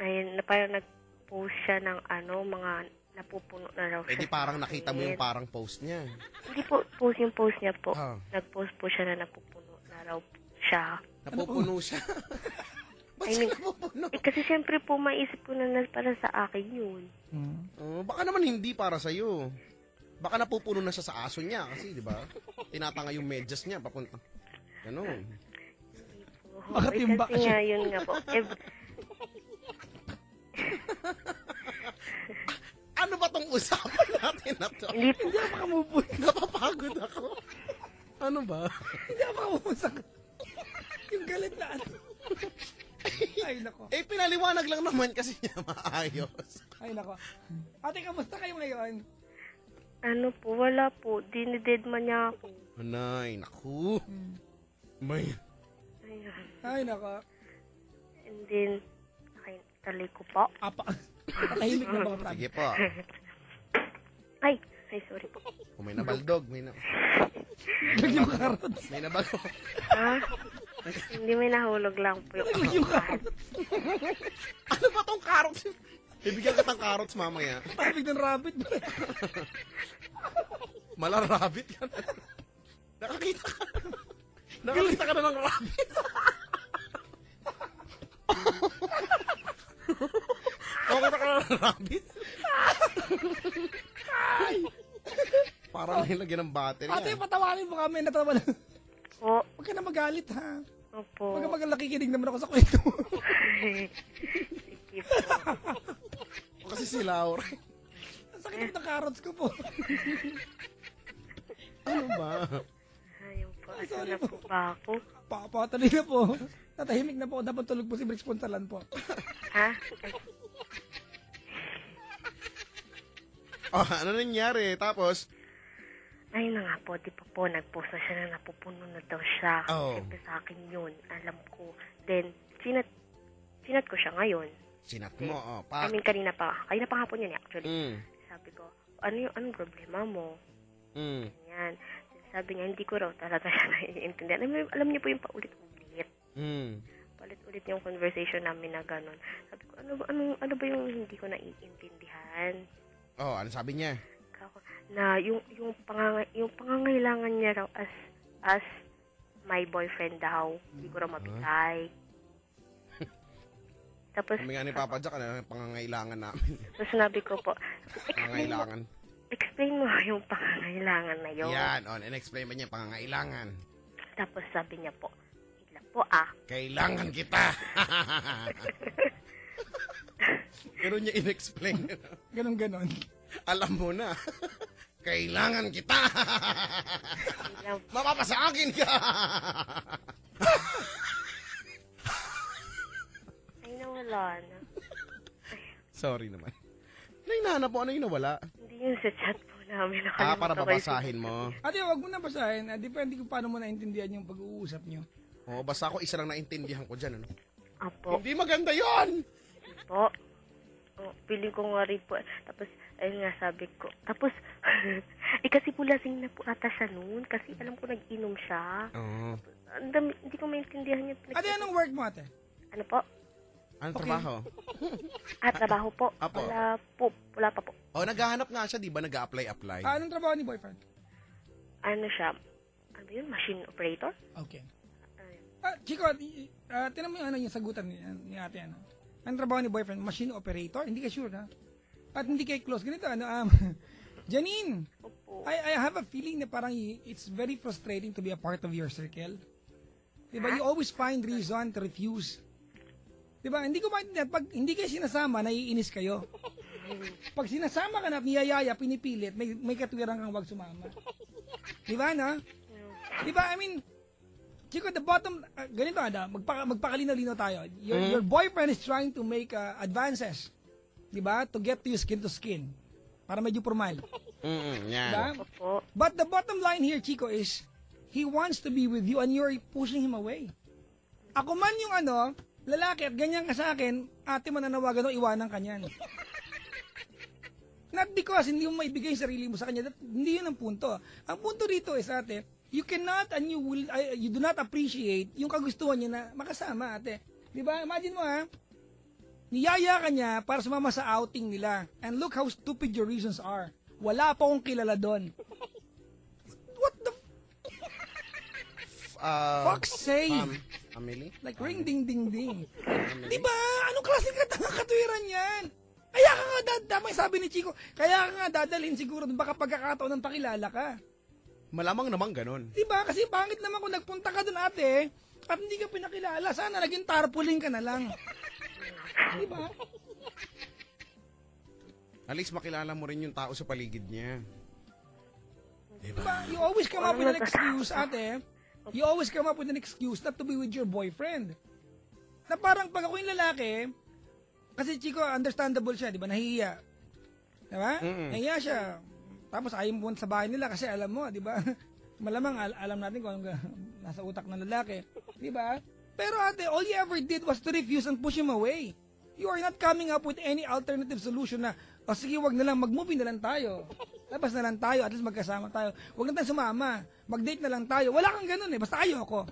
Ayun, parang nag-post siya ng mga napupuno na raw Eh siya. di parang nakita mo yung parang post niya. Hindi po, post yung post niya po. Ah. Nag-post po siya na napupuno na raw siya. Napupuno siya. Ba't I mean, siya napupuno? kasi siyempre po, maisip ko na para sa akin yun. Baka naman hindi para sa'yo. Baka napupuno na siya sa aso niya kasi, di ba? Tinatanga yung medyas niya papunta. Ganon. Baka timba kasi siya. nga, yun nga po. Ano ba tong usapan natin na to? Hindi po. Hindi ako makamove. Napapagod ako. Ano ba? Hindi ako makamove. Yung galit na Ay, nako. Eh, pinaliwanag lang naman kasi niya maayos. Ay, nako. Ate, kamusta kayo ngayon? Ano po, wala po. Dinided man niya ako. Anay, naku. May... Ayun. Ay, nako. And then, talay ko po. Patahimik na mga Sige po. Ay, sorry po. Kung may nabaldog, may Lagi yung carrots. may nabaldog. Ha? Hindi, may nahulog lang po yung Yung carrots. Ano ba tong carrots? Bibigyan ka ng carrots mamaya. Tabig ng rabbit. Malarabit yan. Nakakita ka. Nakakita ka na ng rabbit. Nakakita ka na ng rabbit. Parang nilagyan ng battery. Ate, yan. patawanin mo kami. Natawa na. Po. Huwag ka na magalit, ha? Opo. Huwag ka nakikinig naman ako sa kwento mo. Sige po. O kasi si Laura. Ang sakit ng carrots ko po. Ano ba? Ayun po. Asan Sorry na po ba ako? Papatuloy na po. Tatahimik na po. Dapat tulog po si Brix Pontalan po. Ha? Oh, ano nangyari? Tapos, Ayun na nga po, di pa po, nagpost na siya na napupuno na daw siya. Oh. Siyempre sa akin yun, alam ko. Then, sinat ko siya ngayon. sinat mo. Oh, I mean, kanina pa hapon yun actually. Mm. Sabi ko, anong problema mo? Mm. Yan. Sabi niya, hindi ko raw talaga siya naiintindihan. Alam niyo po yung paulit-ulit. Mm. Paulit-ulit yung conversation namin na gano'n. Sabi ko, ano ba yung hindi ko naiintindihan? Oh, ano sabi niya? Kako, na yung pangangailangan niya raw as my boyfriend daw. Hindi ko raw mabigay. Tapos, Kami nga ni Papa Jack, ano yung pangangailangan namin? so sinabi ko po, Pangangailangan. explain mo yung pangangailangan na yun. Yan, on, in-explain ba niya yung pangangailangan? Tapos sabi niya po, bigla po Kailangan kita! Pero niya in-explain. Ganon. Alam mo na. Kailangan kita! bigla, Mapapasa akin ka! ay nawala na. Sorry naman. Nainana po, ano yung nawala? Hindi yun sa chat po namin. Para Nakalimutan ko yung babasahin mo. Ate, wag mo na basahin. Depende kung paano mo naintindihan yung pag-uusap nyo. Oo, basta ako isa lang naintindihan ko dyan, ano? Apo. Hindi maganda yon. Po. Oh, feeling ko nga rin po. Tapos, ayun nga sabi ko. Tapos, kasi po lasing na po ata siya noon. Kasi alam ko nag-inom siya. Oo. Hindi ko maintindihan yung Ate, anong work mo, ate? Ano po? Anong Okay. trabaho? Trabaho po. Apo. Wala pa po. Oh, naghahanap nga siya, di ba? Nag-a-apply. Anong trabaho ni boyfriend? Ano siya? Ano yun? Machine operator? Okay. Ayun. Chico, tinan mo yung sagutan ni ate. Ang trabaho ni boyfriend, machine operator? Hindi ka sure, ha? At hindi kayo close. Ganito, Janine, Opo. I have a feeling na parang it's very frustrating to be a part of your circle. Diba? You always find reason to refuse. Diba? Hindi ko maintindihan. Pag hindi kayo sinasama, naiinis kayo. Pag sinasama ka na, niyayaya, pinipilit, may katwiran kang wag sumama. Diba, no? Diba? I mean, Chico, the bottom, ganito, magpakalinaw-linaw tayo. Your boyfriend is trying to make advances. Diba? To get to you skin to skin. Para medyo formal. Yan. Diba? Opo. But the bottom line here, Chico, is he wants to be with you and you're pushing him away. Ako man yung lalaki at ganyan ka sa akin, ate mananawagan o iwanan ka niyan. Not because hindi mo maibigay yung sarili mo sa kanya. Hindi yun ang punto. Ang punto dito is, ate, you cannot and you do not appreciate yung kagustuhan niya na makasama, ate. Diba? Imagine mo, niyaya ka niya para sumama sa outing nila. And look how stupid your reasons are. Wala pa akong kilala doon. What the fuck's sake? Amelie? Like ring ding ding ding. Diba? Anong klaseng katwiran yan? Kaya ka nga tama yung sabi ni Chico, kaya ka nga dadalhin siguro doon baka pagkakataon ng pakilala ka. Malamang naman ganun. Diba? Kasi pangit naman kung nagpunta ka doon, ate, at hindi ka pinakilala. Sana naging tarpaulin ka na lang. Diba? At least makilala mo rin yung tao sa paligid niya. Diba? You always come up with an excuse, ate. You always come up with an excuse not to be with your boyfriend. Na parang pag ako yung lalaki, kasi Chico, understandable siya, di ba? Nahihiya. Diba? Nahihiya siya. Tapos ayaw mo sa bahay nila kasi alam mo, di ba? Malamang alam natin kung anong nasa utak ng lalaki. Di ba? Pero ate, all you ever did was to refuse and push him away. You are not coming up with any alternative solution na, sige, wag na lang, mag-movie na lang tayo. Labas na lang tayo, at least magkasama tayo. Wag na tayong sumama. Mag-date na lang tayo. Wala kang ganun basta ayaw ako.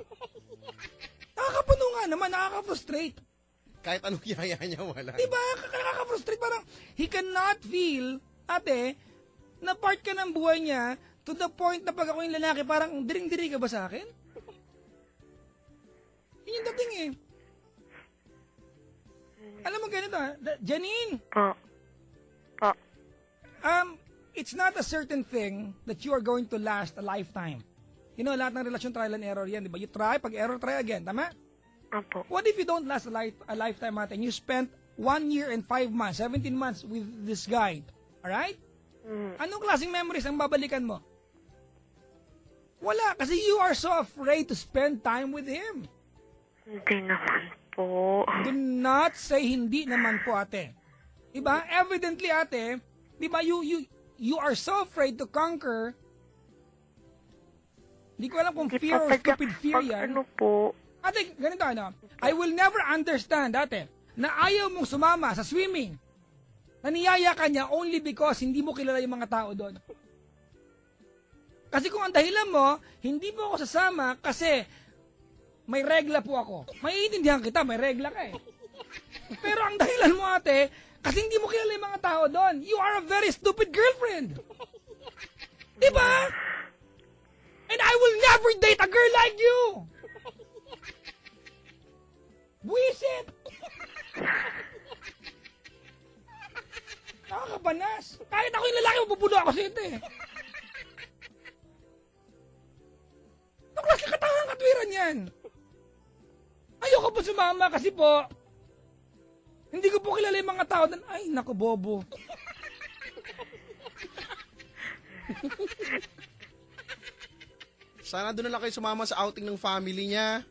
Nakakapuno nga naman, nakaka-frustrate. Kahit anong yaya niya, wala. Diba? Nakaka-frustrate. Parang, he cannot feel, ate, na part ka ng buhay niya to the point na pag ako yung lalaki, parang diring-diri ka ba sa akin? Yun yung dating eh. Alam mo ganito Janine, Po. it's not a certain thing that you are going to last a lifetime. You know, lahat ng relasyon trial and error yan, di ba? You try, pag error, try again, tama? Opo. What if you don't last a lifetime ate, and you spent 1 year and 5 months, 17 months with this guy? Alright? Anong klaseng memories ang babalikan mo? Wala, kasi you are so afraid to spend time with him. Hindi naman po. Do not say hindi naman po, ate. Diba? Evidently, ate, diba, you are so afraid to conquer. Hindi ko alam kung Hindi fear po, or stupid fear pag yan. ano po, Ate, ganito I will never understand, ate, na ayaw mong sumama sa swimming. Na niyaya ka niya only because hindi mo kilala yung mga tao doon. Kasi kung ang dahilan mo, hindi mo ako sasama kasi may regla po ako. Maiintindihan kita, may regla ka eh. Pero ang dahilan mo, ate, kasi hindi mo kilala yung mga tao doon. You are a very stupid girlfriend. Diba? And I will never date a girl like you. Buisit! Nakakabanas. Kahit ako yung lalaki, mapupulo ako sa ito eh. Anong klase katangang katwiran yan? Ayoko po sumama kasi po, hindi ko po kilala yung mga tao doon. Ay, naku, bobo. Sana doon na lang kayo sumama sa outing ng family niya.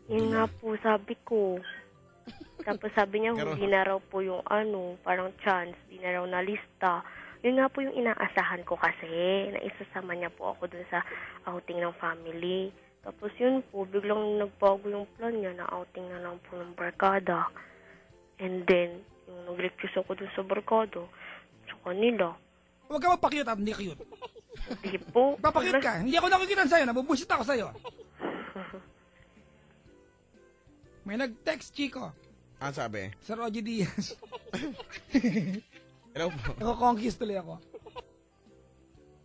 yun nga po sabi ko. Tapos sabi niya, Pero- hindi na raw po yung parang chance, hindi na raw na lista. Yun nga po yung inaasahan ko kasi, na isasama niya po ako dun sa outing ng family. Tapos yun po, biglang nagbago yung plan niya na outing na lang po ng barkada. And then, yung nag-refuse ako dun sa barkada, sa kanila. Huwag ka mapakute at hindi cute. Hindi po. Papakute ka. Hindi ako nakikitan sa'yo. Nabubusit ako sa'yo. May nag-text, Chico. Ano sabi? Sir Ogie Diaz. Hello po. Nako-conquist tuloy ako.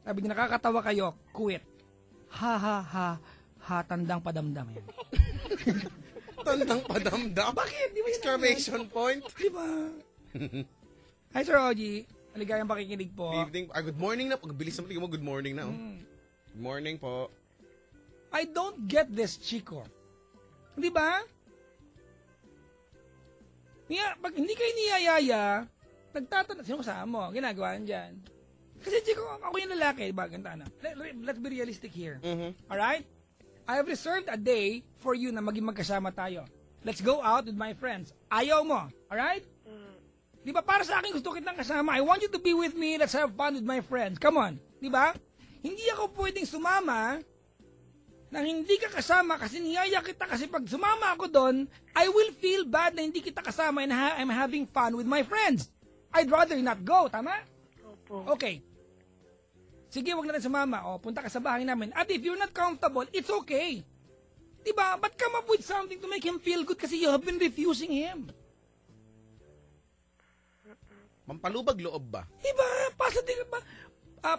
Sabi niya, nakakatawa kayo. Quit. Ha, ha, ha. Ha, tandang padamdam yan. Tandang padamdam. Bakit? Di ba yun? Exclamation point. Di ba? Hi, Sir Ogie. Maligayang pakikinig po. Evening. Good morning na. Pagbilis naman, tingin mo, good morning na. Oh. Good morning po. I don't get this, Chico. Di ba? Pag hindi kayo niyayaya, nagtatanong, sino kasama mo? Ginagawa dyan. Kasi, Chico, ako yung lalaki, diba? Ganda na. Let's be realistic here. Alright? I have reserved a day for you na maging magkasama tayo. Let's go out with my friends. Ayaw mo. Alright? Di ba? Para sa akin, gusto kitang kasama. I want you to be with me. Let's have fun with my friends. Come on. Di ba? Hindi ako pwedeng sumama nang hindi ka kasama kasi niyaya kita kasi pag sumama ako doon, I will feel bad na hindi kita kasama and I'm having fun with my friends. I'd rather not go. Tama? Opo. Okay. Sige, wag na rin sumama. O, punta ka sa bahay namin. At if you're not comfortable, it's okay. Diba? But come up with something to make him feel good kasi you have been refusing him. Mampalubag loob ba? Diba? Pasa di ba?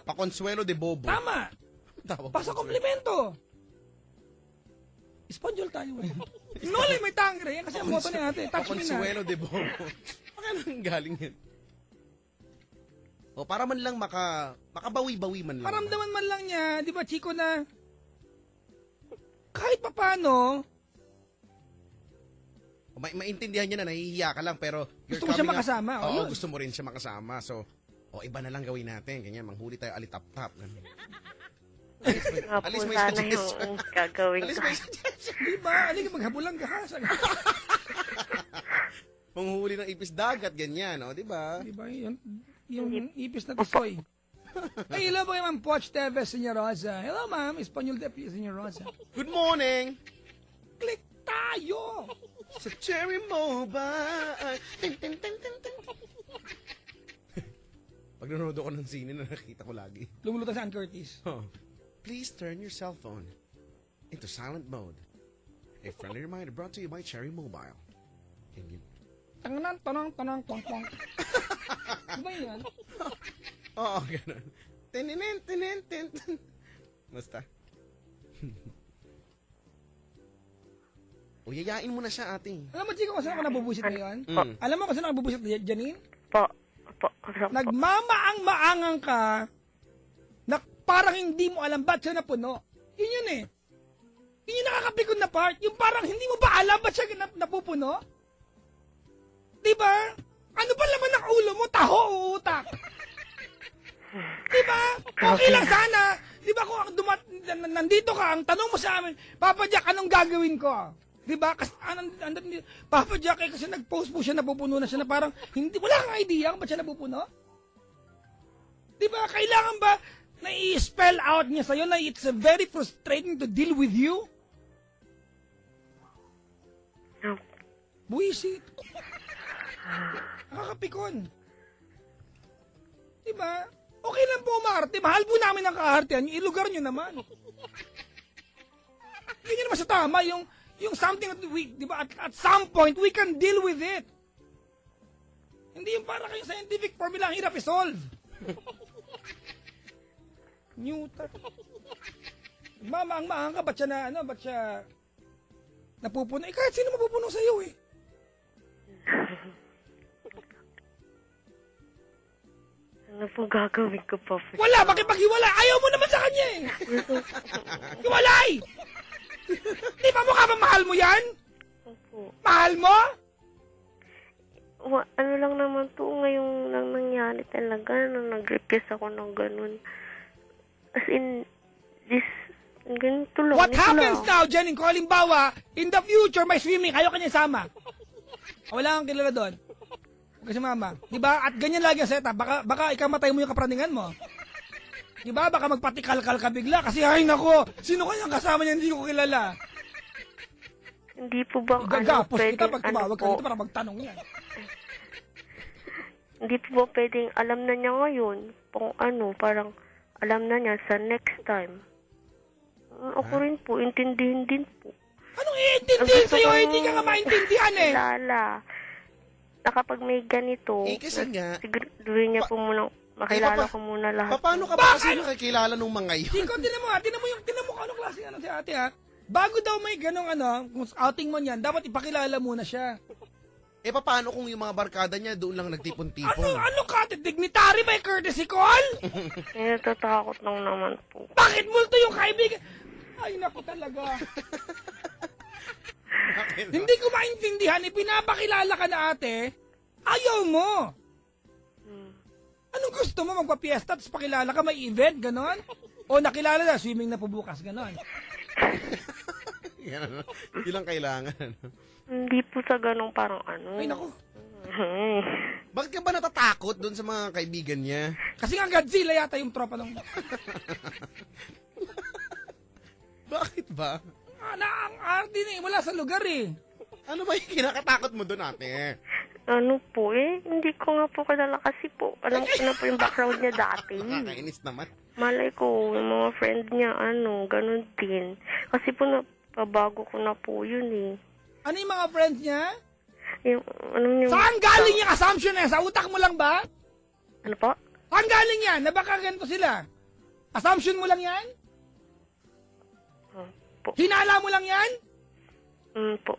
Pakonsuelo de bobo. Tama. Tawag Pasa ko. komplemento. Espanyol tayo eh. Noli, may tangre. Yan kasi ang moto ni ate. Touch me na. Pakonsuelo de bobo. Pakialang galing yun. O, para man lang makabawi-bawi man lang. Paramdaman man lang niya, di ba, Chico, na kahit papano, Maintindihan niya na nahihiya ka lang, pero you're Gusto mo siya coming up- makasama, o, Oo, yun. gusto mo rin siya makasama. So, iba na lang gawin natin. Ganyan, manghuli tayo alitap-tap. Ganun. Nga po Alis may sana suggestion. yung gagawin Alis ko. may suggestion. di ba, alin maghabulan ka ha. Manghuli ng ipis dagat, ganyan, di ba? Di ba, yung ipis na tisoy. Ay, hello po kay Ma'am Poch Teves, Senyor Rosa. Hello, Ma'am. Espanyol de Senyor Rosa. Good morning! Click tayo! Sa Cherry Mobile. Tin, tin, tin, tin, tin. Pag nanonood ako ng sine na nakita ko lagi. Lumulutang si Ann Curtis. Please turn your cell phone into silent mode A friendly reminder brought to you by Cherry Mobile. Tanang, pong. Di ba yan? Oo, ganun. Tinin. Basta. O, yayain mo na siya, ate. Alam mo, Chico, kung saan ako nabubusit ngayon? Alam mo kung saan ako nabubusit, Janine? Po. Nagmamaang-maangang ka na parang hindi mo alam ba't siya napuno. Yun eh. Yun yung nakakapikon na part. Yung parang hindi mo ba alam ba't siya napupuno? Diba? Ano ba laman ng ulo mo? Taho o utak? Diba? Okay lang sana. Diba kung nandito ka, ang tanong mo sa amin, Papa Jack, anong gagawin ko? Diba? Kasi, Papa Jack, kasi nag-post po siya, napupuno na siya na parang, wala kang idea kung ba't siya napupuno? Diba? Kailangan ba na i-spell out niya sa'yo na it's very frustrating to deal with you? No. Buisit. Nakakapikon. Diba? Okay lang po umarte. Mahal po namin ang kaartehan. Ilugar nyo naman. Hindi naman sa tama. Yung something that we, diba, at some point, we can deal with it. Hindi yung para kayong scientific formula ang hirap i-solve. Newton. Mamaang-maang ka, ba't siya napupuno? Eh, kahit sino mapupuno sa'yo eh. Ano po gagawin ko po? Wala, makipaghiwala. Ayaw mo naman sa kanya eh. Hiwalay! Di ba mukha ba mahal mo yan? Opo. Mahal mo? Ano lang naman po ngayong lang nangyari talaga nung nag-request ako ng ganun. As in, ganito lang. What ito happens lang. now, Jenny? Kung halimbawa, in the future, may swimming, ayaw ka niya sama. Wala kang kilala doon. Kasi mama, di ba? At ganyan lagi ang setup. Baka ikamatay mo yung kapraningan mo. Di ba? Baka magpatikal-kal ka bigla. Kasi, ay nako, sino kayang kasama niya hindi ko kilala? Hindi po bang Gagapos pwedeng, kita pag tumawag ka po, dito para magtanong yan. hindi po ba pwedeng alam na niya ngayon kung parang alam na niya sa next time. Ako rin po, intindihin din po. Anong iintindihin sa'yo? Hindi ka nga maintindihan eh. Lala, na kapag may ganito, Eh, kasi nga, siguraduhin niya po muna, makilala ko muna lahat. paano ka ba kasi nakikilala nung mga yun? Chico, tinan mo kung anong klase si ate ha. Bago daw may ganong kung outing mo niyan, dapat ipakilala muna siya. Eh, paano kung yung mga barkada niya doon lang nagtipon-tipon? Ano ka? Dignitary may courtesy call? Eh, natatakot lang naman po. Bakit multo yung kaibigan? Ay, naku talaga. Hindi ko maintindihan, pinapakilala ka na ate, ayaw mo. Anong gusto mo? Magpa-fiesta, tapos pakilala ka, may event, ganon? O nakilala na, swimming na po bukas, ganon. Yan, yun lang kailangan. Hindi po sa ganong parang Ay, naku. Bakit ka ba natatakot doon sa mga kaibigan niya? Kasi nga Godzilla yata yung tropa nung... Bakit ba? ang arte na eh, wala sa lugar eh. Ano ba yung kinakatakot mo doon, ate? Ano po hindi ko nga po kilala kasi po. Alam ko na po yung background niya dati. Nakakainis naman. Malay ko, yung mga friend niya, ganun din. Kasi po, pabago ko na po yun eh. Ano yung mga friends niya? Yung, Saan galing yung assumption na yan? Sa utak mo lang ba? Ano po? Saan galing yan? Na baka ganito sila? Assumption mo lang yan? Po. Hinala mo lang yan? Po.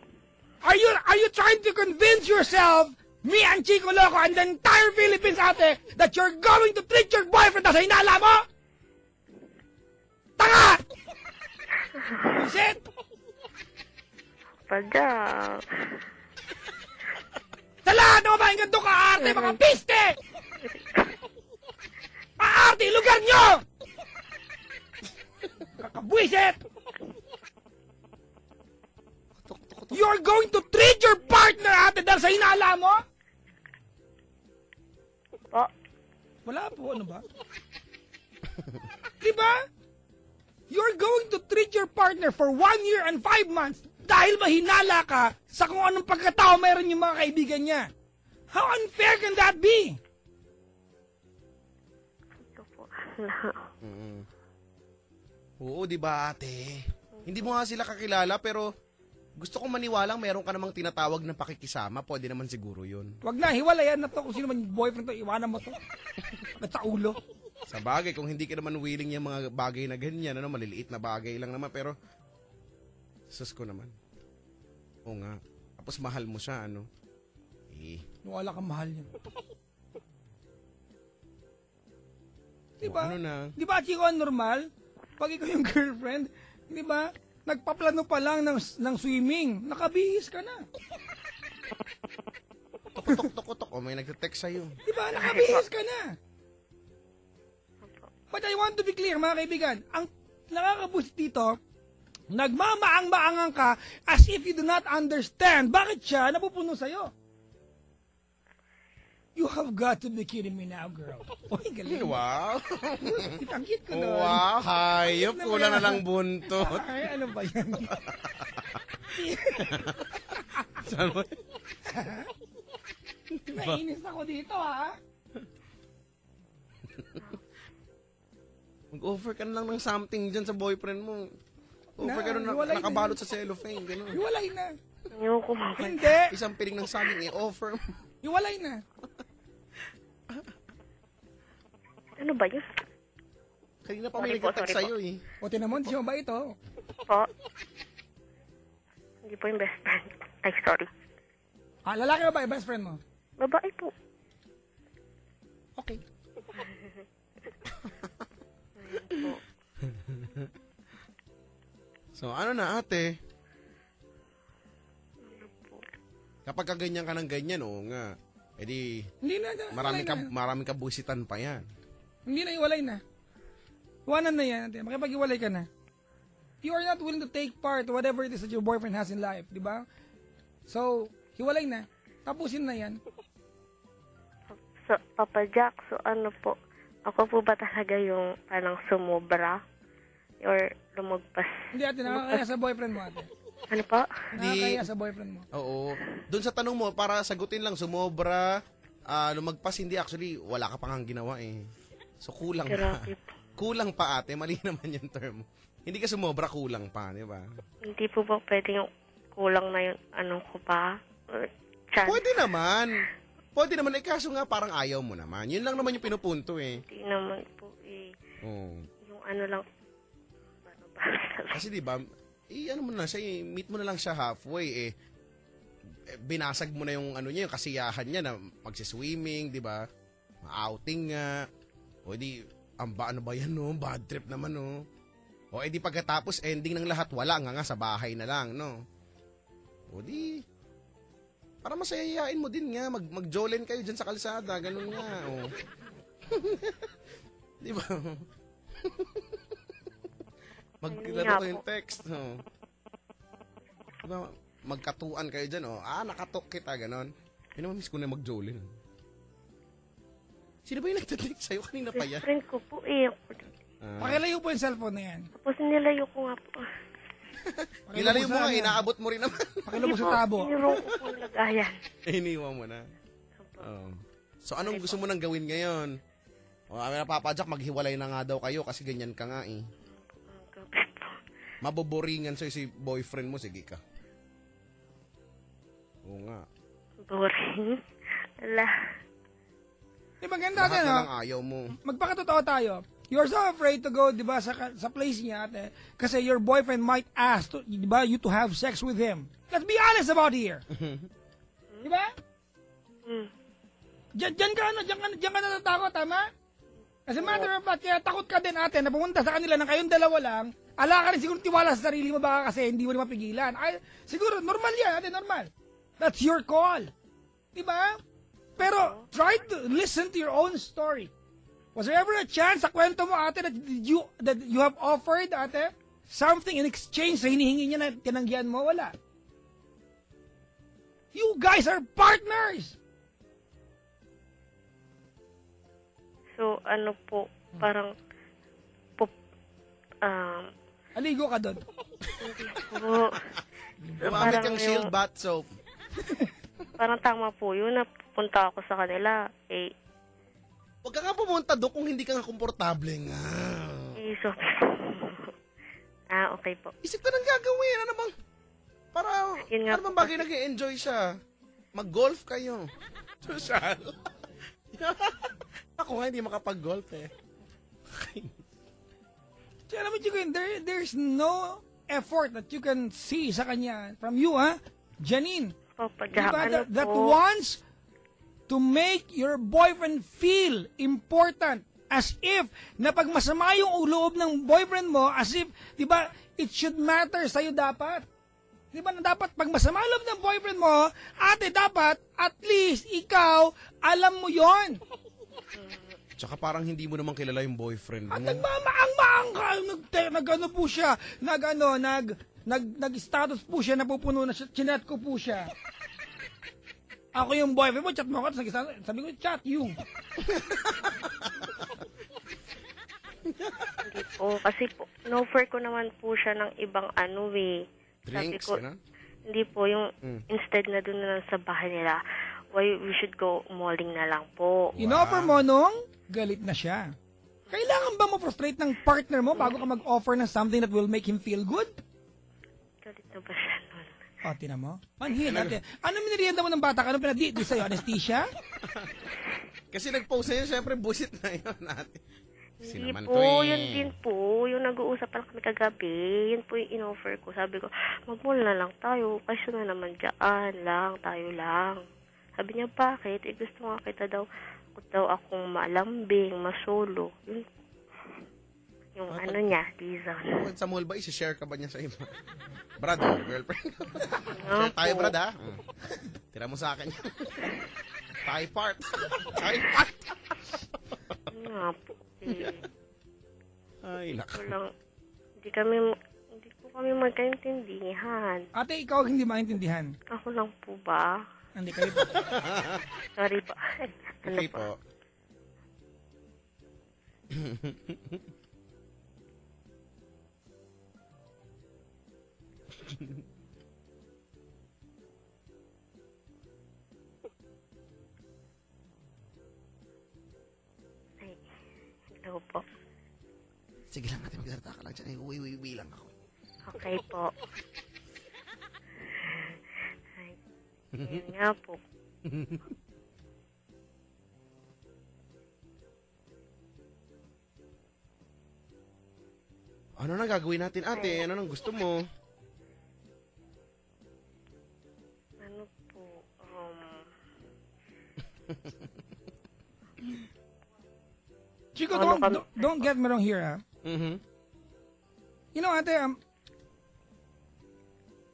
Are you trying to convince yourself, me and Chico Loco and the entire Philippines ate, that you're going to treat your boyfriend na sa hinala mo? Tanga! Shit! Padya. Sa lahat ng mga ganito ka-arte, mga piste! Ka-arte, lugar nyo! Kakabwisit! You're going to treat your partner ate dahil sa hinala mo? Po. Wala po, ano ba? Diba? You're going to treat your partner for 1 year and 5 months dahil mahinala ka sa kung anong pagkatao meron yung mga kaibigan niya. How unfair can that be? Ito po. Oo, di ba ate? Hindi mo nga sila kakilala pero Gusto kong maniwalang meron ka namang tinatawag na pakikisama. Pwede naman siguro yun. Wag na, hiwalayan na to. Kung sino man yung boyfriend to, iwanan mo to. At sa ulo. Sa bagay, kung hindi ka naman willing yung mga bagay na ganyan, maliliit na bagay lang naman, pero, sus ko naman. Oo nga. Tapos mahal mo siya, Wala kang mahal niya. Diba? Ano na? Di ba, Chico, ang normal? Pag ikaw yung girlfriend, di ba? Nagpaplano pa lang ng swimming. Nakabihis ka na. Tukutok. May nagte-text sa'yo. Di ba? Nakabihis ka na. But I want to be clear, mga kaibigan. Ang nakakabusit dito, nagmamaang-maangang ka as if you do not understand. Bakit siya napupuno sa'yo? You have got to be kidding me now, girl. Uy, galing. Wow. Ang cute ko doon. Wow, hayop. Kulang na lang buntot. Ay, ano ba yan? Saan mo? Nainis ako dito, ha? Mag-offer ka na lang ng something dyan sa boyfriend mo. Offer ka na hiwalay na nakabalot yun. sa cellophane. Ganun. Hiwalay na. Ayoko mo. Hindi. Isang piling ng saging, i-offer mo. Hiwalay na. Ano ba yun? Kanina pa may Sorry po, nagte-text sorry sa'yo eh. O, tinamon, siya ba ito? Po? Hindi po yung best friend. Ay, sorry. Ah, lalaki ba best friend mo? Babae po. Okay. So, ano na ate? Kapag kaganyan ka ng ganyan, oo nga. E di, Hindi na. maraming kabusitan pa yan. Hindi na, hiwalay na. Iwanan na yan. Ate. Makipag-iwalay ka na. You are not willing to take part whatever it is that your boyfriend has in life. Di ba? So, hiwalay na. Tapusin na yan. So, Papa Jack, so ano po? Ako po ba talaga yung parang sumobra? Or lumagpas? Hindi ate, nakakaya sa boyfriend mo ate. Ano po? Nakakaya sa boyfriend mo. Oo. Doon sa tanong mo, para sagutin lang, sumobra, lumagpas, hindi. Actually, wala ka pang ginawa eh. So, kulang pa. Grabe po. Kulang pa ate, mali naman yung term. Hindi ka sumobra, kulang pa, di ba? Hindi po ba pwede yung kulang na yung ano ko pa? Chance. Pwede naman. Pwede naman, eh kaso nga parang ayaw mo naman. Yun lang naman yung pinupunto eh. Hindi naman po eh. Oo. Yung ano lang. Ano ba? Kasi di ba, ano mo na siya, meet mo na lang siya halfway eh. Binasag mo na yung ano niya, yung kasiyahan niya na magsiswimming, di ba? Ma-outing nga. O di, ano ba yan no? Bad trip naman no? O edi pagkatapos ending ng lahat, wala nga sa bahay na lang, no? O di, para masayayain mo din nga, mag-jolen kayo dyan sa kalsada, ganun nga, o. Di ba? Maglaro ko yung text, no? Diba, magkatuan kayo dyan, o. Nakatok kita, ganon. Pinamamiss ko na mag-jolen. Sino ba yung nagtatext sa'yo? Kanina pa yan. Best friend ko po eh. Pakilayo po yung cellphone na yan. Tapos nilayo ko nga po. Nilalayo mo nga, inaabot mo rin naman. Pakilabo sa tabo. Sinurong ko po yung lagayan. Iniwan mo na. So, anong gusto mo nang gawin ngayon? Papa Jack, maghiwalay na nga daw kayo kasi ganyan ka nga eh. Maboboringan sa'yo si boyfriend mo, sige ka. Oo nga. Boring. Ala. Di ba ganda Lahat ate, na no? lang ayaw mo. Magpakatotoo tayo. You're so afraid to go, di ba, sa place niya, ate. Kasi your boyfriend might ask, di ba, you to have sex with him. Let's be honest about here. Di ba? Diyan ka natatakot, tama? As a matter of fact, kaya takot ka din, ate, na pumunta sa kanila na kayong dalawa lang, ala ka rin siguro tiwala sa sarili mo, baka kasi hindi mo rin mapigilan. Ay, siguro, normal yan, ate, normal. That's your call. Di ba? Pero, try to listen to your own story. Was there ever a chance sa kwento mo, ate, that you have offered, ate, something in exchange sa hinihingi niya na tinanggihan mo? Wala. You guys are partners! So, ano po, parang, Aligo ka doon. hindi po. Gumamit kang shield bath soap. Parang tama po yun, napunta ako sa kanila, eh, Huwag ka nga pumunta doon kung hindi ka nga komportable nga. so, okay po. Isip ka nang gagawin, ano bang? Para, Yun nga ano bang po bagay nag-enjoy siya? Mag-golf kayo. Social. Ako nga hindi makapag-golf eh. Kaya alam mo, Chico, there's no effort that you can see sa kanya from you, ha? Janine. Opo, Diba, ano that po. wants to make your boyfriend feel important, as if na pag masama yung loob ng boyfriend mo, as if, di ba, it should matter sa'yo dapat. Di ba na dapat pag masama loob ng boyfriend mo, ate, dapat at least ikaw alam mo yon. Tsaka parang hindi mo naman kilala yung boyfriend At mo. nagmamaang-maang ka, nag-ano po siya, nag-status po siya, napupuno na siya, chinat ko po siya. Ako yung boyfriend mo, chat mo ako, sabi ko, chat you. Hindi po. Kasi po, in-offer ko naman po siya ng ibang ano eh. Drinks, Sabi ko, gano'n? hindi po, yung instead na doon na lang sa bahay nila, why we should go malling na lang po. In-offer mo nung galit na siya. Kailangan ba mo frustrate ng partner mo bago ka mag-offer ng something that will make him feel good? Galit na ba siya nun? O, tinan mo. Manhid, ate. Ano minirienda mo ng bata? Ano pinadi sa'yo? Anesthesia? Kasi nag-post na yun, syempre busit na yun natin. Hindi po, yun din po. Yung nag-uusap lang kami kagabi, yun po yung in-offer ko. Sabi ko, mag-mall na lang tayo. Kasi na naman dyan lang, tayo lang. Sabi niya, bakit? Eh, gusto nga kita daw akong malambing, masolo. Yung ano niya, reason. Sa mall ba, isi-share ka ba niya sa iba? Brad, girlfriend. Share tayo, Brad, ha? Tira mo sa akin. Thai part. Thai part. Ano nga po. Ay, nako. Hindi po kami magkaintindihan. Ate, ikaw hindi maintindihan. Ako lang po ba? Hindi kayo. Sorry po. Ano Okay po? po. Ay, hello po. Sige lang, ate, magsalita ka lang dyan. Uwi lang ako. Okay po. Ay, yun nga po. Ano na gagawin natin, ate? Ano nang gusto mo? Ano po, Chico, Ano don't get me wrong here, ha? Mm-hmm. You know, ate,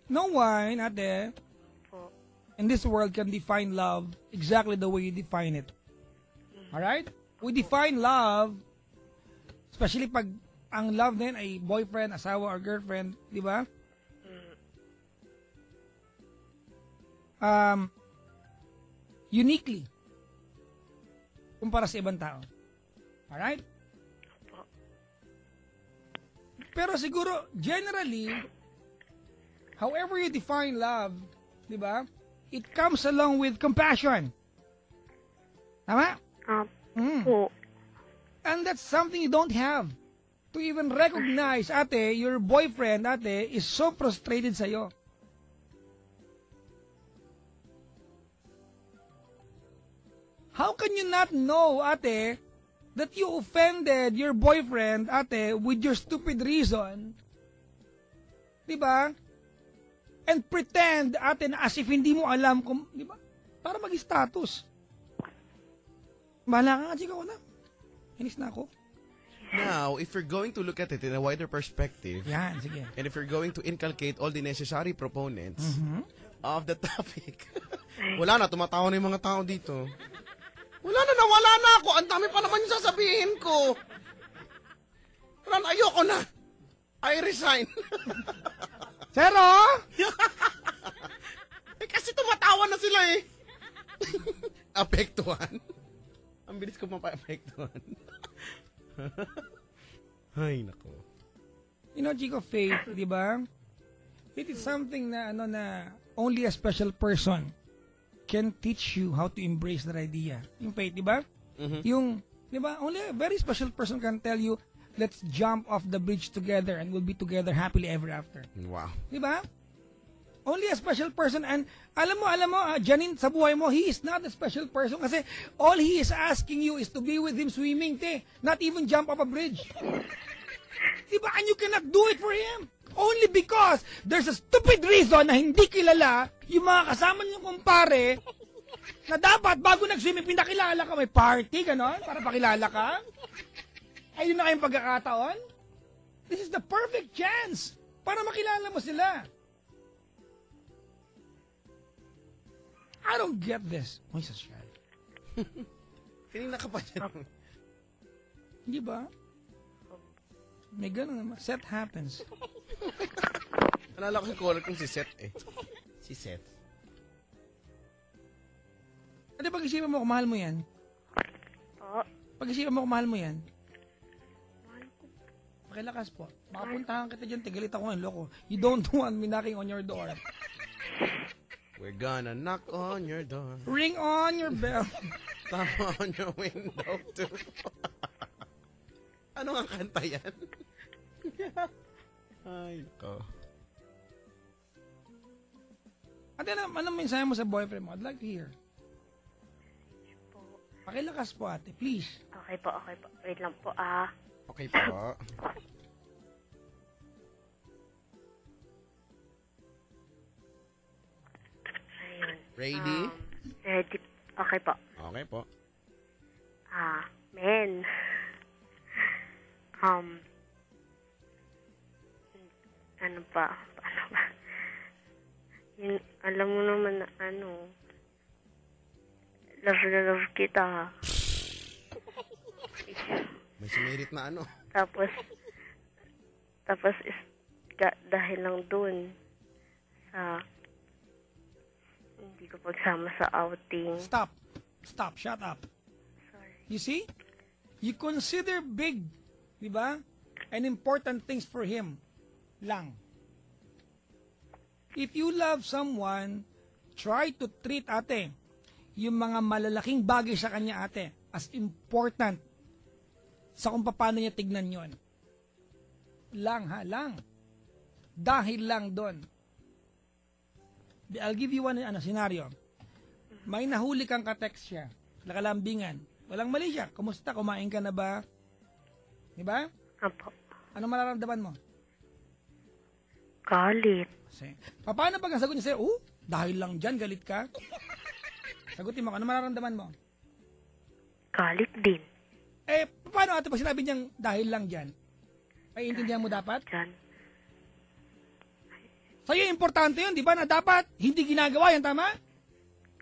no one, ate, po. in this world can define love exactly the way you define it. Alright? We define love, especially pag ang love din ay boyfriend, asawa, or girlfriend, di ba? Uniquely. Kumpara sa ibang tao. Alright? Pero siguro, generally, however you define love, di ba? It comes along with compassion. Tama? Po. And that's something you don't have. To even recognize, ate, your boyfriend, ate, is so frustrated sa'yo. How can you not know, ate, that you offended your boyfriend, ate, with your stupid reason? Diba? And pretend, ate, na as if hindi mo alam kung, diba? Para mag-status. Bahala ka nga, chika ko na. Inis na ako. Now, if you're going to look at it in a wider perspective, Yan, sige. and if you're going to inculcate all the necessary proponents of the topic, wala na, tumatawa na yung mga tao dito. Wala na, nawala na ako. Ang dami pa naman yung sasabihin ko. Wala na, ayoko na. I resign. Zero! Eh, kasi tumatawa na sila eh. Apektuhan. Ang bilis ko mapa-apektuhan. Ay, nako. You know, Chico, faith, di ba? It is something na, na only a special person can teach you how to embrace that idea. Yung faith, di ba? Yung, di ba? Only a very special person can tell you, let's jump off the bridge together and we'll be together happily ever after. Wow. Di ba? Only a special person. And alam mo, Janine, sa buhay mo, he is not a special person kasi all he is asking you is to be with him swimming, te. Not even jump off a bridge. Diba? And you cannot do it for him. Only because there's a stupid reason na hindi kilala yung mga kasama niyong kumpare na dapat bago nag-swimming, pinakilala ka, may party, gano'n, para pakilala ka. Ayun na kayong pagkakataon. This is the perfect chance para makilala mo sila. I don't get this. Uy, social. Kanina ka pa dyan. Di ba? May ganun naman. Set happens. Nalala ko yung caller kong si Seth eh. Si Seth. Ate, pag-isipan mo kung mahal mo yan. Po. Pag-isipan mo kung mahal mo yan. Pakilakas po. Baka puntahan kita dyan, tigalit ako ngayon, loko. You don't want me knocking on your door. We're gonna knock on your door. Ring on your bell. Tap on your window too. Ano ang kanta yan? Ay, ko. Ate, ano mensahe mo sa boyfriend mo? I'd like to hear. Pakilakas po, ate. Please. Okay po. Wait lang po, Okay po. Ayun. Ready? Ready. Okay po. Okay po. Men. Ano ba? Paano ba? Yun, alam mo naman na love na love kita. May sumirit na ano. Tapos dahil lang dun sa hindi ko pagsama sa outing. Stop. Shut up. Sorry. You see? You consider big, di ba? And important things for him lang. If you love someone, try to treat, ate, yung mga malalaking bagay sa kanya, ate, as important sa kung paano niya tignan yon. Lang. Dahil lang doon. I'll give you one scenario. May nahuli kang ka-text siya, nakalambingan. Walang mali siya. Kumusta? Kumain ka na ba? Di ba? Apo. Ano mararamdaman mo? Galit. Paano pag ang sagot niya sa'yo, dahil lang dyan, galit ka? Sagutin mo, ano mararamdaman mo? Galit din. Paano ate pag sinabi niyang dahil lang dyan? Ay, intindihan mo dapat? Dyan. Sa'yo, importante yun, di ba? Na dapat hindi ginagawa yan, tama?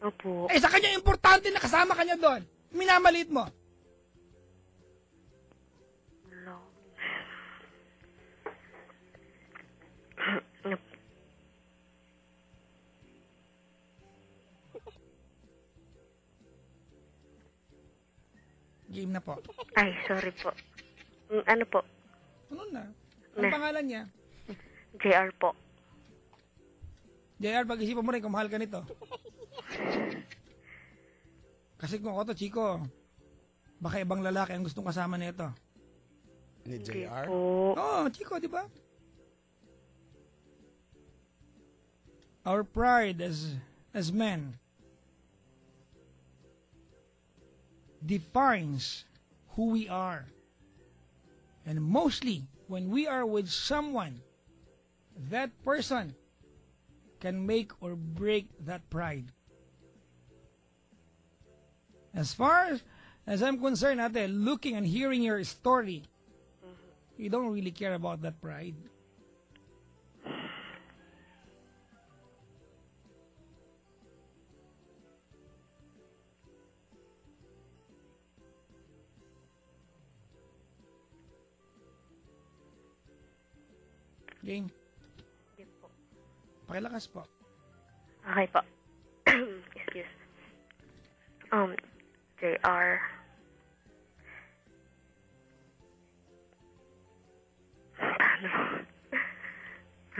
Opo. Sa kanya, importante na kasama kanya doon. Minamaliit mo. No. Game na po. Ay, sorry po. Ano po? Ano na? Ang pangalan niya? JR po. JR, pag-isipan mo rin kung mahal ka nito. Kasi kung ako to, Chico, baka ibang lalaki ang gustong kasama nito. Ni JR? Oo, Chico, di ba? Our pride as men defines who we are. And mostly, when we are with someone, that person can make or break that pride. As far as I'm concerned, ate, looking and hearing your story, you don't really care about that pride. Game. Hindi po. Pakilakas po. Okay po. Excuse. JR. Paano?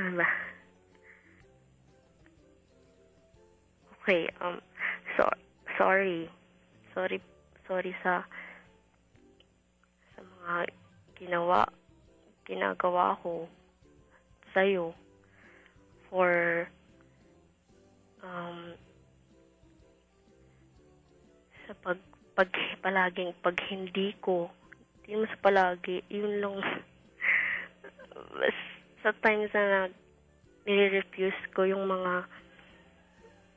Ano ba? Okay, sorry. Sorry sa mga ginagawa ko sa'yo for um, sa pag hindi ko, hindi mo sa palagi, yun lang. Sa times na nire-refuse ko yung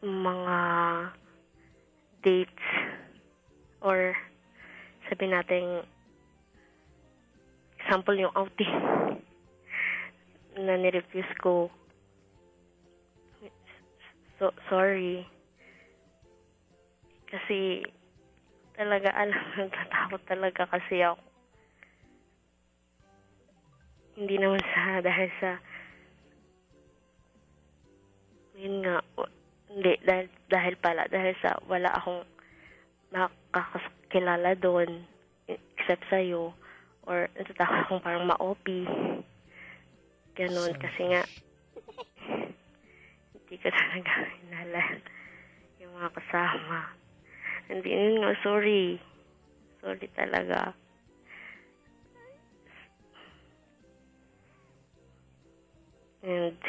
mga dates or sabi natin example yung outing na nirefuse ko. So, sorry. Kasi talaga natatakot talaga kasi ako. Hindi naman dahil sa yun nga, hindi, dahil sa wala akong makakakilala doon except sa'yo or natatakot akong parang ma-OP. Ganon, kasi nga hindi ko talaga hinala yung mga kasama. Hindi, yun nga, sorry. Sorry talaga. And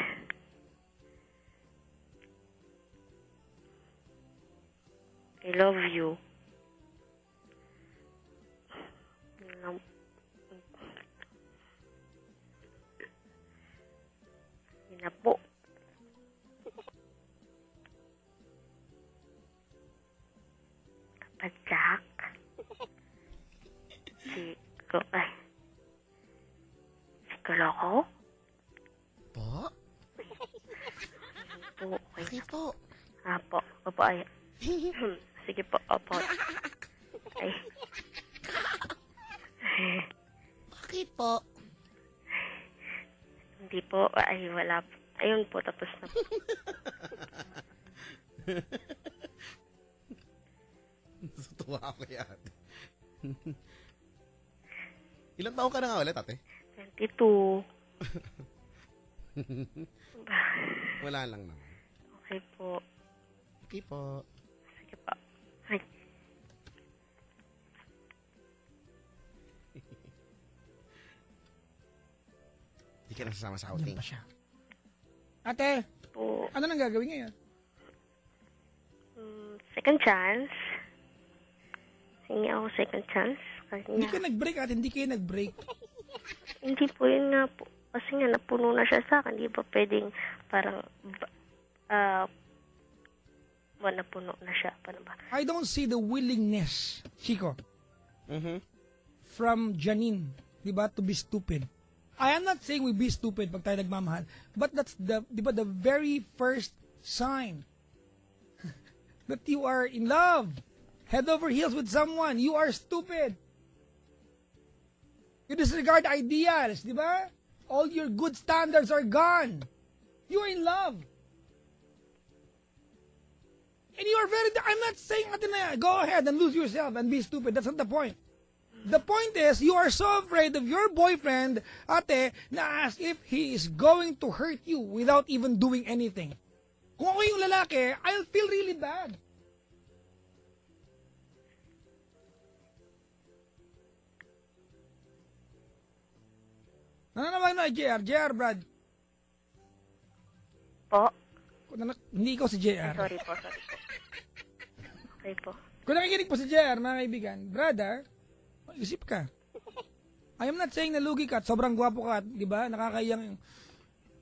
I love you. Yun na po. Kapadyak. Si Koloko? Po? Po. Bakit po? Apo. Opo, ay. Sige po, opo. Ay. Bakit po? Hindi po. Ay, wala po. Ayun po, tapos na po. Tuwa ako yan. Ilang taon ka na nga ulit, ate? 22. Wala lang naman. Okay po. Okay po. Sige po. Ay. Hindi ka nasasama sa Yan outing. pa siya. Ate, Po. ano nang gagawin ngayon? Second chance. Hingi ako second chance. Hindi Kanya. ka nag-break at hindi kayo nag-break. Hindi po, yun nga po. Kasi nga, napuno na siya sa akin. Di ba pwedeng parang, napuno na siya. Paano ba? I don't see the willingness, Chico, from Janine, di ba, to be stupid. I am not saying we be stupid pag tayo nagmamahal, but that's the, di ba, the very first sign that you are in love, head over heels with someone. You are stupid. You disregard ideals, di ba? All your good standards are gone. You are in love. And you are very, I'm not saying, go ahead and lose yourself and be stupid. That's not the point. The point is, you are so afraid of your boyfriend, ate, na as if he is going to hurt you without even doing anything. Kung ako yung lalaki, I'll feel really bad. Ano naman na, JR? JR, Brad. Po? Hindi ko si JR. Sorry po. Okay po. Kung nakikinig po si JR, mga kaibigan, brother, mag-isip ka. I am not saying na lugi ka at sobrang gwapo ka at, di ba, nakakayang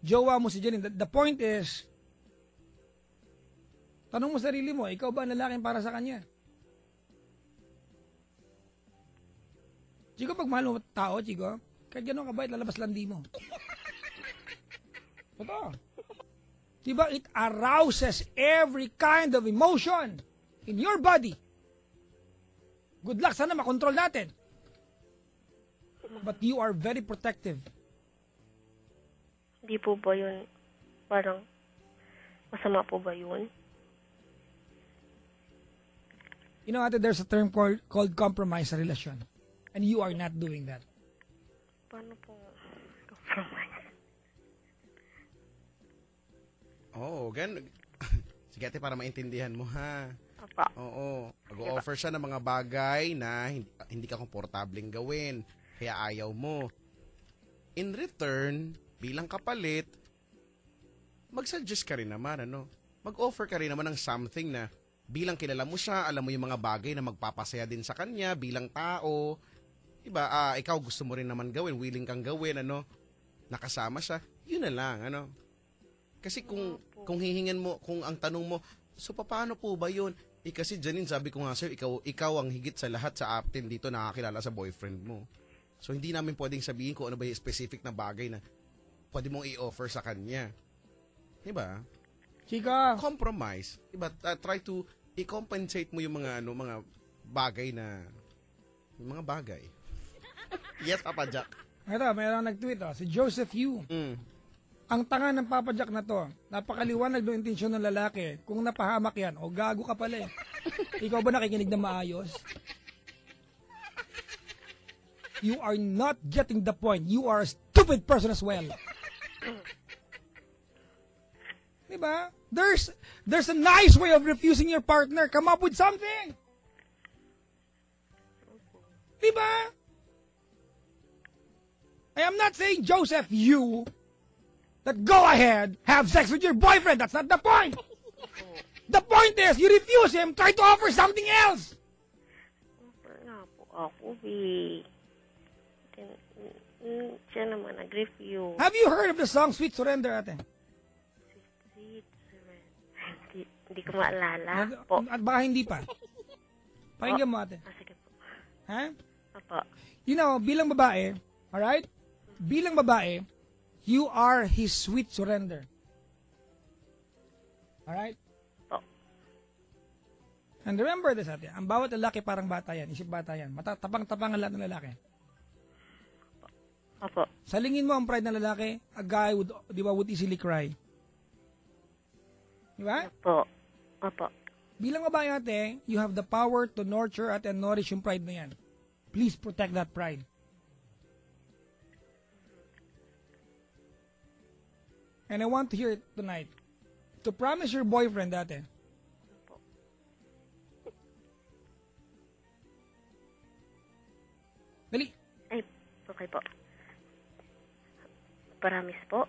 jowa mo si Janine. The point is, tanong mo sarili mo, ikaw ba ang lalaking para sa kanya? Chico, pag mahal mo tao, Chico, kahit gano'n kabait, lalabas landi mo. Totoo. Diba, it arouses every kind of emotion in your body. Good luck, sana makontrol natin. But you are very protective. Hindi po ba yun, parang, masama po ba yun? You know, ate, there's a term called compromise sa relasyon. And you are not doing that. Paano po compromise? Oo, ganun. Sige ate, para maintindihan mo ha. Apa. Oo. Mag-o-offer siya ng mga bagay na hindi ka komportabling gawin. Kaya ayaw mo. In return, bilang kapalit, mag-suggest ka rin naman, ano? mag-offer ka rin naman ng something na bilang kilala mo siya, alam mo yung mga bagay na magpapasaya din sa kanya bilang tao. Diba, ikaw gusto mo rin naman gawin, willing kang gawin, nakasama siya, yun na lang, Kasi kung hihingan mo, kung ang tanong mo, so paano po ba yun? Kasi Janine, sabi ko nga sa'yo, ikaw ang higit sa lahat sa atin dito nakakilala sa boyfriend mo. So hindi namin pwedeng sabihin kung ano ba yung specific na bagay na pwede mong i-offer sa kanya. Diba? Chika, Compromise. Diba? Try to i-compensate mo yung mga mga bagay na yung mga bagay. Yes, Papa Jack. ito, mayroong nag-tweet, si Joseph Yu. Ang tanga ng Papa Jack na to, napakaliwanag ng intensyon ng lalaki. Kung napahamak yan, gago ka pala eh. Ikaw ba nakikinig na maayos? You are not getting the point. You are a stupid person as well. Diba? There's a nice way of refusing your partner. Come up with something. Diba? I am not saying, Joseph, you, that go ahead, have sex with your boyfriend. That's not the point. The point is, you refuse him, try to offer something else. Offer nga po ako, siya naman nag-review. Have you heard of the song Sweet Surrender, ate? Sweet surrender. Hindi ko maalala po. At baka hindi pa. Pakinggan mo, ate. Sige po. Ha? Opo. You know, bilang babae, alright? Bilang babae, you are his sweet surrender. Alright? Po. And remember this, ate. Ang bawat lalaki parang bata yan. Isip bata yan. Tapang-tapang ang lahat ng lalaki. Opo. Salingin mo ang pride ng lalaki, a guy would, would easily cry. Di ba? Opo. Opo. Bilang babae ate, you have the power to nurture at nourish yung pride na yan. Please protect that pride. And I want to hear it tonight. To promise your boyfriend ate. Dali. Ay, okay po. Promise po.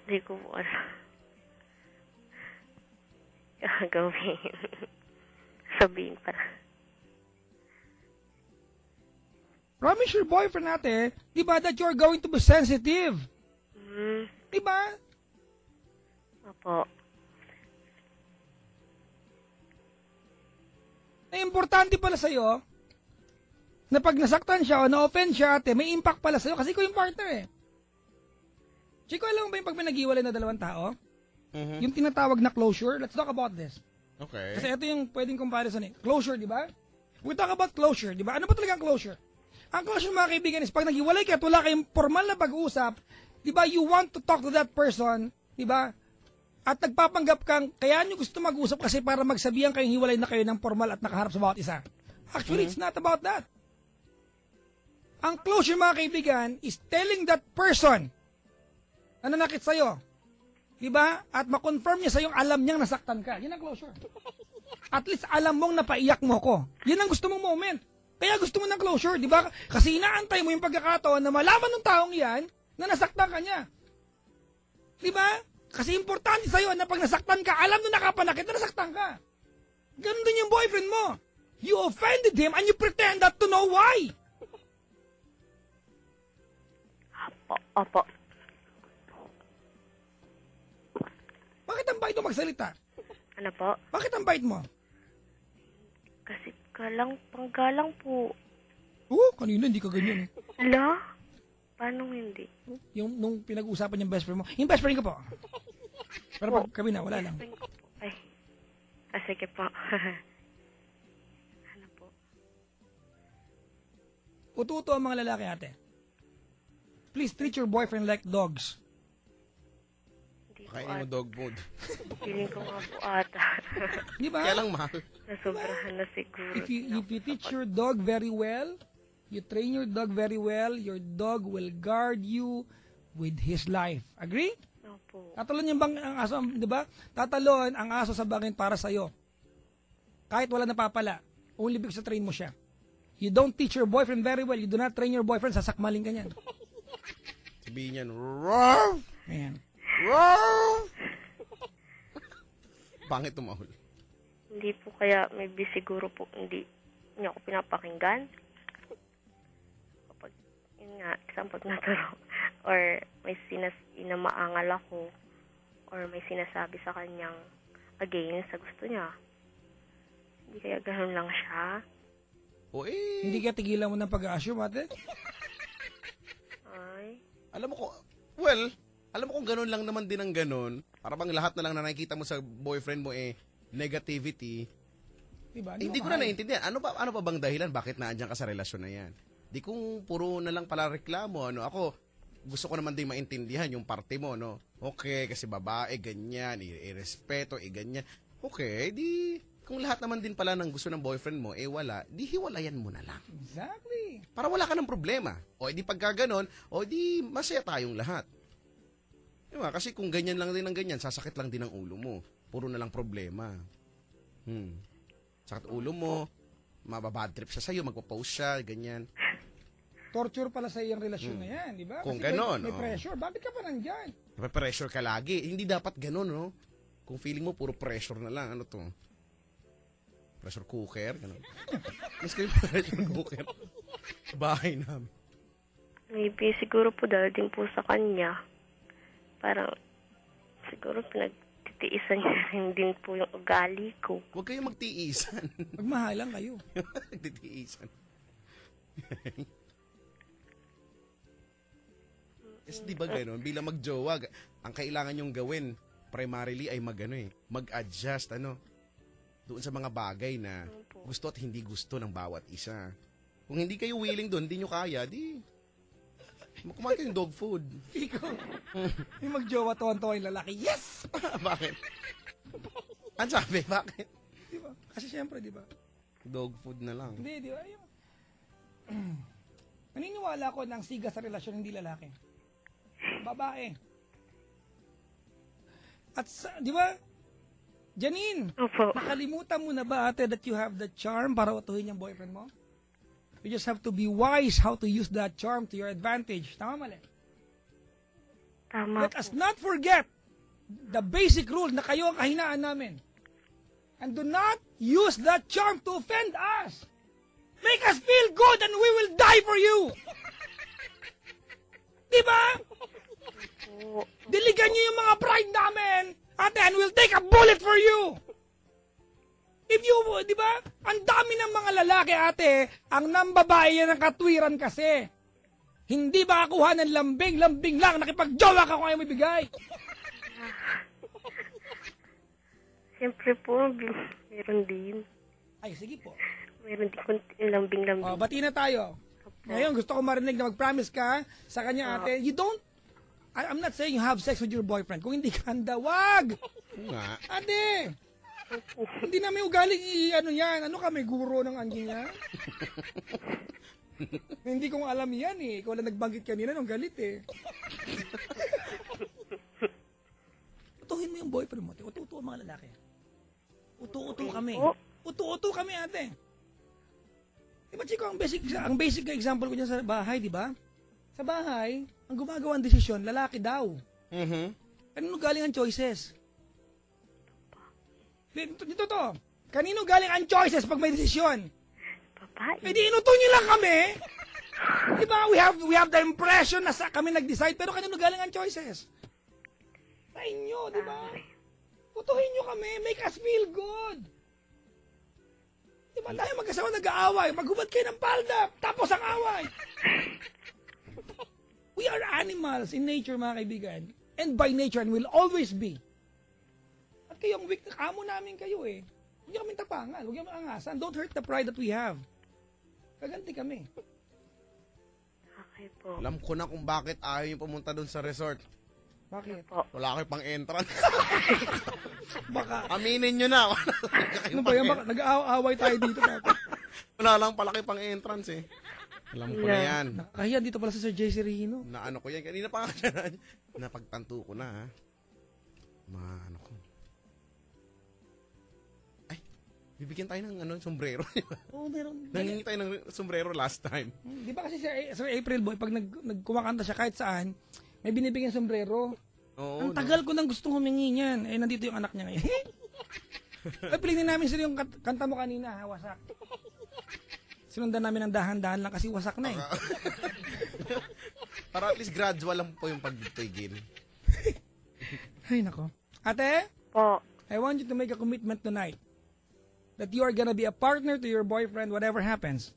Hindi ko po alam. Gagawin. Sabihin para. Promise your boyfriend ate, di ba, that you're going to be sensitive. Di ba? Opo. Na importante pala sa'yo, na pag nasaktan siya o na-offend siya ate, may impact pala sa'yo kasi ko yung partner eh. Chico, alam mo ba yung pag pinag-iwalay na dalawang tao? Yung tinatawag na closure? Let's talk about this. Okay. Kasi ito yung pwedeng comparison eh. Closure, di ba? We talk about closure, di ba? Ano ba talaga ang closure? Ang closure, mga kaibigan, is pag nag-iwalay ka at wala kayong formal na pag-uusap, di ba, you want to talk to that person, di ba? At nagpapanggap kang, kaya nyo gusto mag-usap kasi para magsabihan kayong hiwalay na kayo ng formal at nakaharap sa bawat isa. Actually, it's not about that. Ang closure, mga kaibigan, is telling that person na nanakit sa'yo, di ba? At makonfirm niya sa'yo, alam niyang nasaktan ka. Yan ang closure. At least alam mong napaiyak mo ko. Yan ang gusto mong moment. Kaya gusto mo ng closure, di ba? Kasi inaantay mo yung pagkakataon na malaman ng taong yan na nasaktan ka niya. Di ba? Kasi importante sa'yo na pag nasaktan ka, alam na nakapanakit na nasaktan ka. Ganun din yung boyfriend mo. You offended him and you pretend not to know why. Opo. Opo. Bakit ang bait mo magsalita? Ano po? Bakit ang bait mo? Kasi panggalang po. Kanina hindi ka ganyan. Ala? Paano hindi? Yung nung pinag-uusapan yung best friend mo. Yung best friend ko po. Pero pag kami na, wala lang. Ay. Sige po. Ano po? Ututo ang mga lalaki ate. Please treat your boyfriend like dogs. Hindi po Kainin mo dog food. Feeling ko nga po ata. Di ba? Kaya lang mahal. Nasobrahan na siguro. If you teach your dog very well, you train your dog very well, your dog will guard you with his life. Agree? Opo. Tatalon yung ang aso, di ba? Tatalon ang aso sa bangin para sa'yo. kahit wala napapala, only because train mo siya. You don't teach your boyfriend very well, you do not train your boyfriend, sasakmaling ka niyan. Sabihin niyan, "Roar! Ayan. Roar!" Pangit tumahol. Hindi po kaya maybe siguro po hindi niya ako pinapakinggan. Kapag, yun nga, example naturo. Or may inamaangal ako. Or may sinasabi sa kanyang against sa gusto niya. Hindi kaya ganun lang siya. O eh, Hindi ka tigilan mo ng pag-assume, ate? Ay, alam mo kung ganun lang naman din ang ganun, para bang lahat na lang na nakikita mo sa boyfriend mo negativity. Diba? Hindi ko na naiintindihan. Ano pa bang dahilan bakit naandyan ka sa relasyon na yan? Di kung puro na lang pala reklamo, ako, gusto ko naman din maintindihan yung parte mo, no? Okay, kasi babae, ganyan, irespeto, ganyan. Okay, di, kung lahat naman din pala ng gusto ng boyfriend mo, wala, di hiwalayan mo na lang. Exactly. Para wala ka ng problema. O di pagka ganon, o di masaya tayong lahat. Diba? Kasi kung ganyan lang din ang ganyan, sasakit lang din ang ulo mo. Puro na lang problema. Sakit ulo mo, mababad trip siya sa'yo, magpo-post siya, ganyan. Torture pala sa iyong relasyon na yan, di ba? Kung Kasi ganon, may pressure. Bakit ka pa nandyan? Pressure ka lagi. Hindi dapat ganon, no? Kung feeling mo, puro pressure na lang. Ano to? Pressure cooker? Ganon. Mas kayo pressure cooker. Bahay namin. maybe siguro po dahil din po sa kanya. Parang siguro pinagtitiisan niya rin din po yung ugali ko. Huwag kayong magtiisan. Magmahalan kayo. Nagtitiisan. Kasi di ba gano'n, bilang magjowa, ang kailangan nyong gawin, primarily ay mag-adjust, doon sa mga bagay na gusto at hindi gusto ng bawat isa. Kung hindi kayo willing doon, hindi nyo kaya, di, kumain kayong dog food. Ikaw, yung magjowa tuwan-tuwa yung lalaki, yes! Bakit? Ang sabi, bakit? Di ba? Kasi syempre, di ba? Dog food na lang. Hindi, di ba? Naniniwala ko na ang siga sa relasyon hindi lalaki. Babae. At di ba, Janine, Opo. nakalimutan mo na ba ate that you have the charm para utuhin yung boyfriend mo? You just have to be wise how to use that charm to your advantage. Tama mali? Tama Let po. us not forget the basic rule na kayo ang kahinaan namin. And do not use that charm to offend us. Make us feel good and we will die for you. Diba? Po. Diligan niyo yung mga pride namin, ate, and we'll take a bullet for you. If you, di ba? Ang dami ng mga lalaki, ate, ang nambabae yan ng katwiran kasi. Hindi makakuha ng lambing lang, nakipagjowa ka kung ayaw mo ibigay. Siyempre po, meron din. Ay, sige po. Meron din kunting lambing-lambing. O, bati na tayo. Ngayon, gusto ko marinig na mag-promise ka sa kanya, ate. You don't, I'm not saying you have sex with your boyfriend. Kung hindi ka handa, wag! Nga. Ate! Hindi namin ugaling yan. Ano kami, guro ng anjing yan? Hindi ko alam yan eh. Ikaw lang nagbanggit kanina nung galit eh. Utuhin mo yung boyfriend mo. Utu-utu ang mga lalaki. Utu-utu kami. Utu-utu kami, ate. Diba, Chico, ang basic example ko dyan sa bahay, di ba? Sa bahay, ang gumagawa ng desisyon, lalaki daw. Kanino galing ang choices? Dito to. Kanino galing ang choices pag may desisyon? Babae. Eh di inuto nyo lang kami. Di ba? We have the impression na kami nag-decide, pero kanino galing ang choices? Sa inyo, di ba? Utuhin nyo kami. Make us feel good. Di ba tayo mag-asawa nag-aaway? Maghubad kayo ng palda. Tapos ang away. We are animals in nature, mga kaibigan. And by nature, and will always be. At kayong weak, amo namin kayo eh. Huwag nyo kami tapangan. Huwag nyo kami angasan. Don't hurt the pride that we have. Kaganti kami. Okay po. Alam ko na kung bakit ayaw yung pumunta doon sa resort. Bakit? Wala kayo pang entrance. Baka, Aminin nyo na. ano ba yan? Baka nag-aaway tayo dito. Wala lang pala kayo pang entrance eh. Alam ko na yan. Nakakahiya dito pala si Sir JC Regino. Na ano ko yan. Kanina pa nga siya. Napagtanto ko na ha. Ano ko. Ay, Bibigyan tayo ng sombrero. Oo, meron. Nangingi tayo ng sombrero last time. Di ba kasi Sir April Boy, pag nagkumakanta siya kahit saan, may binibigyan sombrero. Oo. Ang tagal ko nang gustong humingi niyan. Eh, nandito yung anak niya ngayon. Ay, pilinin namin sila yung kanta mo kanina, ha, wasak. Sinundan namin ng dahan-dahan lang kasi wasak na eh. Para at least gradual lang po yung pagtigil. Ay, nako. Ate, Po. I want you to make a commitment tonight that you are gonna be a partner to your boyfriend whatever happens.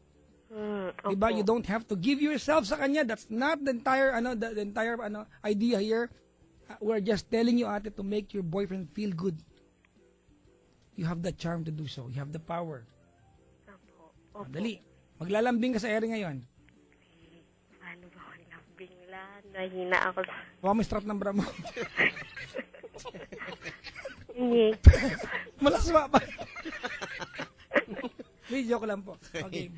Diba? Opo. You don't have to give yourself sa kanya. That's not the entire idea here. We're just telling you, ate, to make your boyfriend feel good. You have the charm to do so. You have the power. Opo. Dali. Maglalambing ka sa ere ngayon. Ano ba ako lambing lang? Nahina ako. Huwag mo strap ng bra mo. Hindi. Malaswa pa. Hindi, joke lang po. Okay.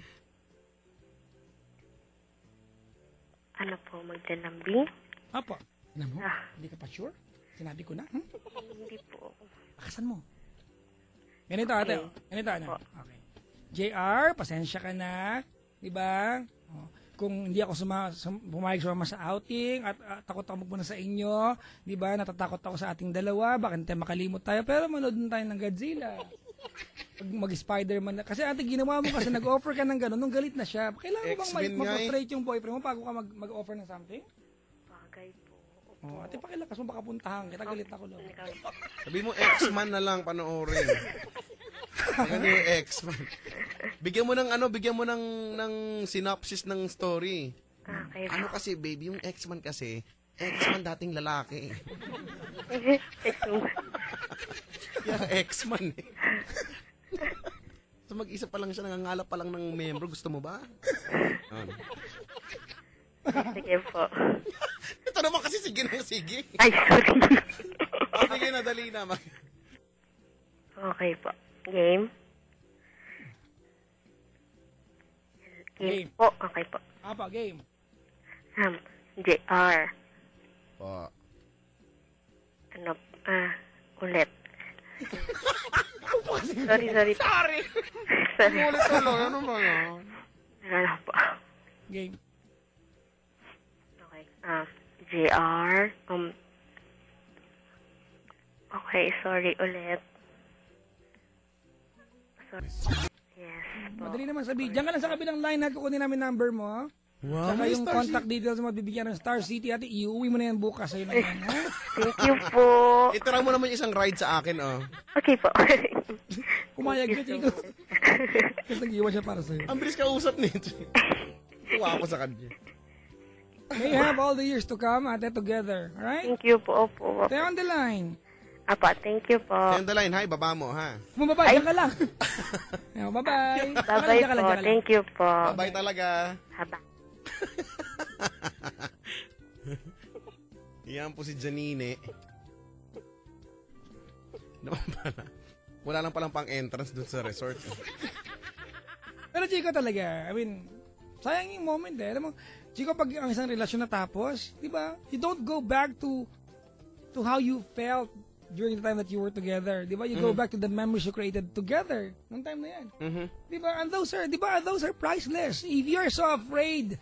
Ano po, maglalambing? Apo. Ano mo? Ah. Hindi ka pa sure? Sinabi ko na. Hmm? Hindi po. Akasan mo. Ganito, ate. Ganito, ano? Okay. JR, pasensya ka na. Diba? Oh. Kung hindi ako pumayag sumama sa outing at takot ako magmuna sa inyo, di ba? Natatakot ako sa ating dalawa, baka hindi tayo makalimot tayo, pero manood na tayo ng Godzilla. Pag mag-Spider-Man na. Kasi ate, ginawa mo kasi nag-offer ka ng gano'n, nung galit na siya. Kailangan mo bang mag-frustrate yung boyfriend mo bago ka mag-offer ng something? Bagay po. Oh, ate, pakilakas mo, baka puntahan kita, galit ako lang. Sabi mo, X-Man na lang panoorin. Ano yung X-Man? Bigyan mo ng synopsis ng story. Okay. Ano kasi, baby, yung X-Man kasi, X-Man dating lalaki. Yeah, X-Man eh. So mag-isa pa lang siya, nangangalap pa lang ng membro. Gusto mo ba? Ano? Sige po. Ito naman kasi sige na sige. Ay, sorry. Sige na, dali na. Okay po. Game? Game. Po, okay po. Apa, game. JR. Po. Ulit. Sorry. Sorry. Ulit tuloy, ano ba yan? Ano po? Game. Okay. JR. Okay, sorry ulit. Sorry. Yes po. Madali naman sabi. Diyan ka lang sa kabilang line na kukunin namin number mo, ha? Wow, Saka may yung Star contact details mo, bibigyan ng Star City, ate, iuwi mo na yan bukas sa'yo na yan, ha? Thank you po. Itira mo naman yung isang ride sa akin, oh. Okay po. Pumayag ka, Chico. Kasi nag-iwan siya para sa'yo. Ang bilis ka usap nito. Tuwa ako sa kanya. May you have all the years to come, ate, together. Alright? Thank you po. Opo. Stay on the line. Apa, thank you po. Send the line, hi, baba mo, ha? Bumaba, diyan ka lang. Ayan, bye-bye. Bye-bye Diyan ka lang, po. diyan ka lang. Thank you po. Bye talaga. Haba. Yan po si Janine. Naman pala. Wala lang palang pang entrance dun sa resort. Pero Chico talaga, I mean, sayang yung moment eh. Alam mo, Chico, pag ang isang relasyon natapos, di ba, you don't go back to how you felt during the time that you were together. Di ba? You go back to the memories you created together nung time na yan. Di ba? And those are priceless. If you're so afraid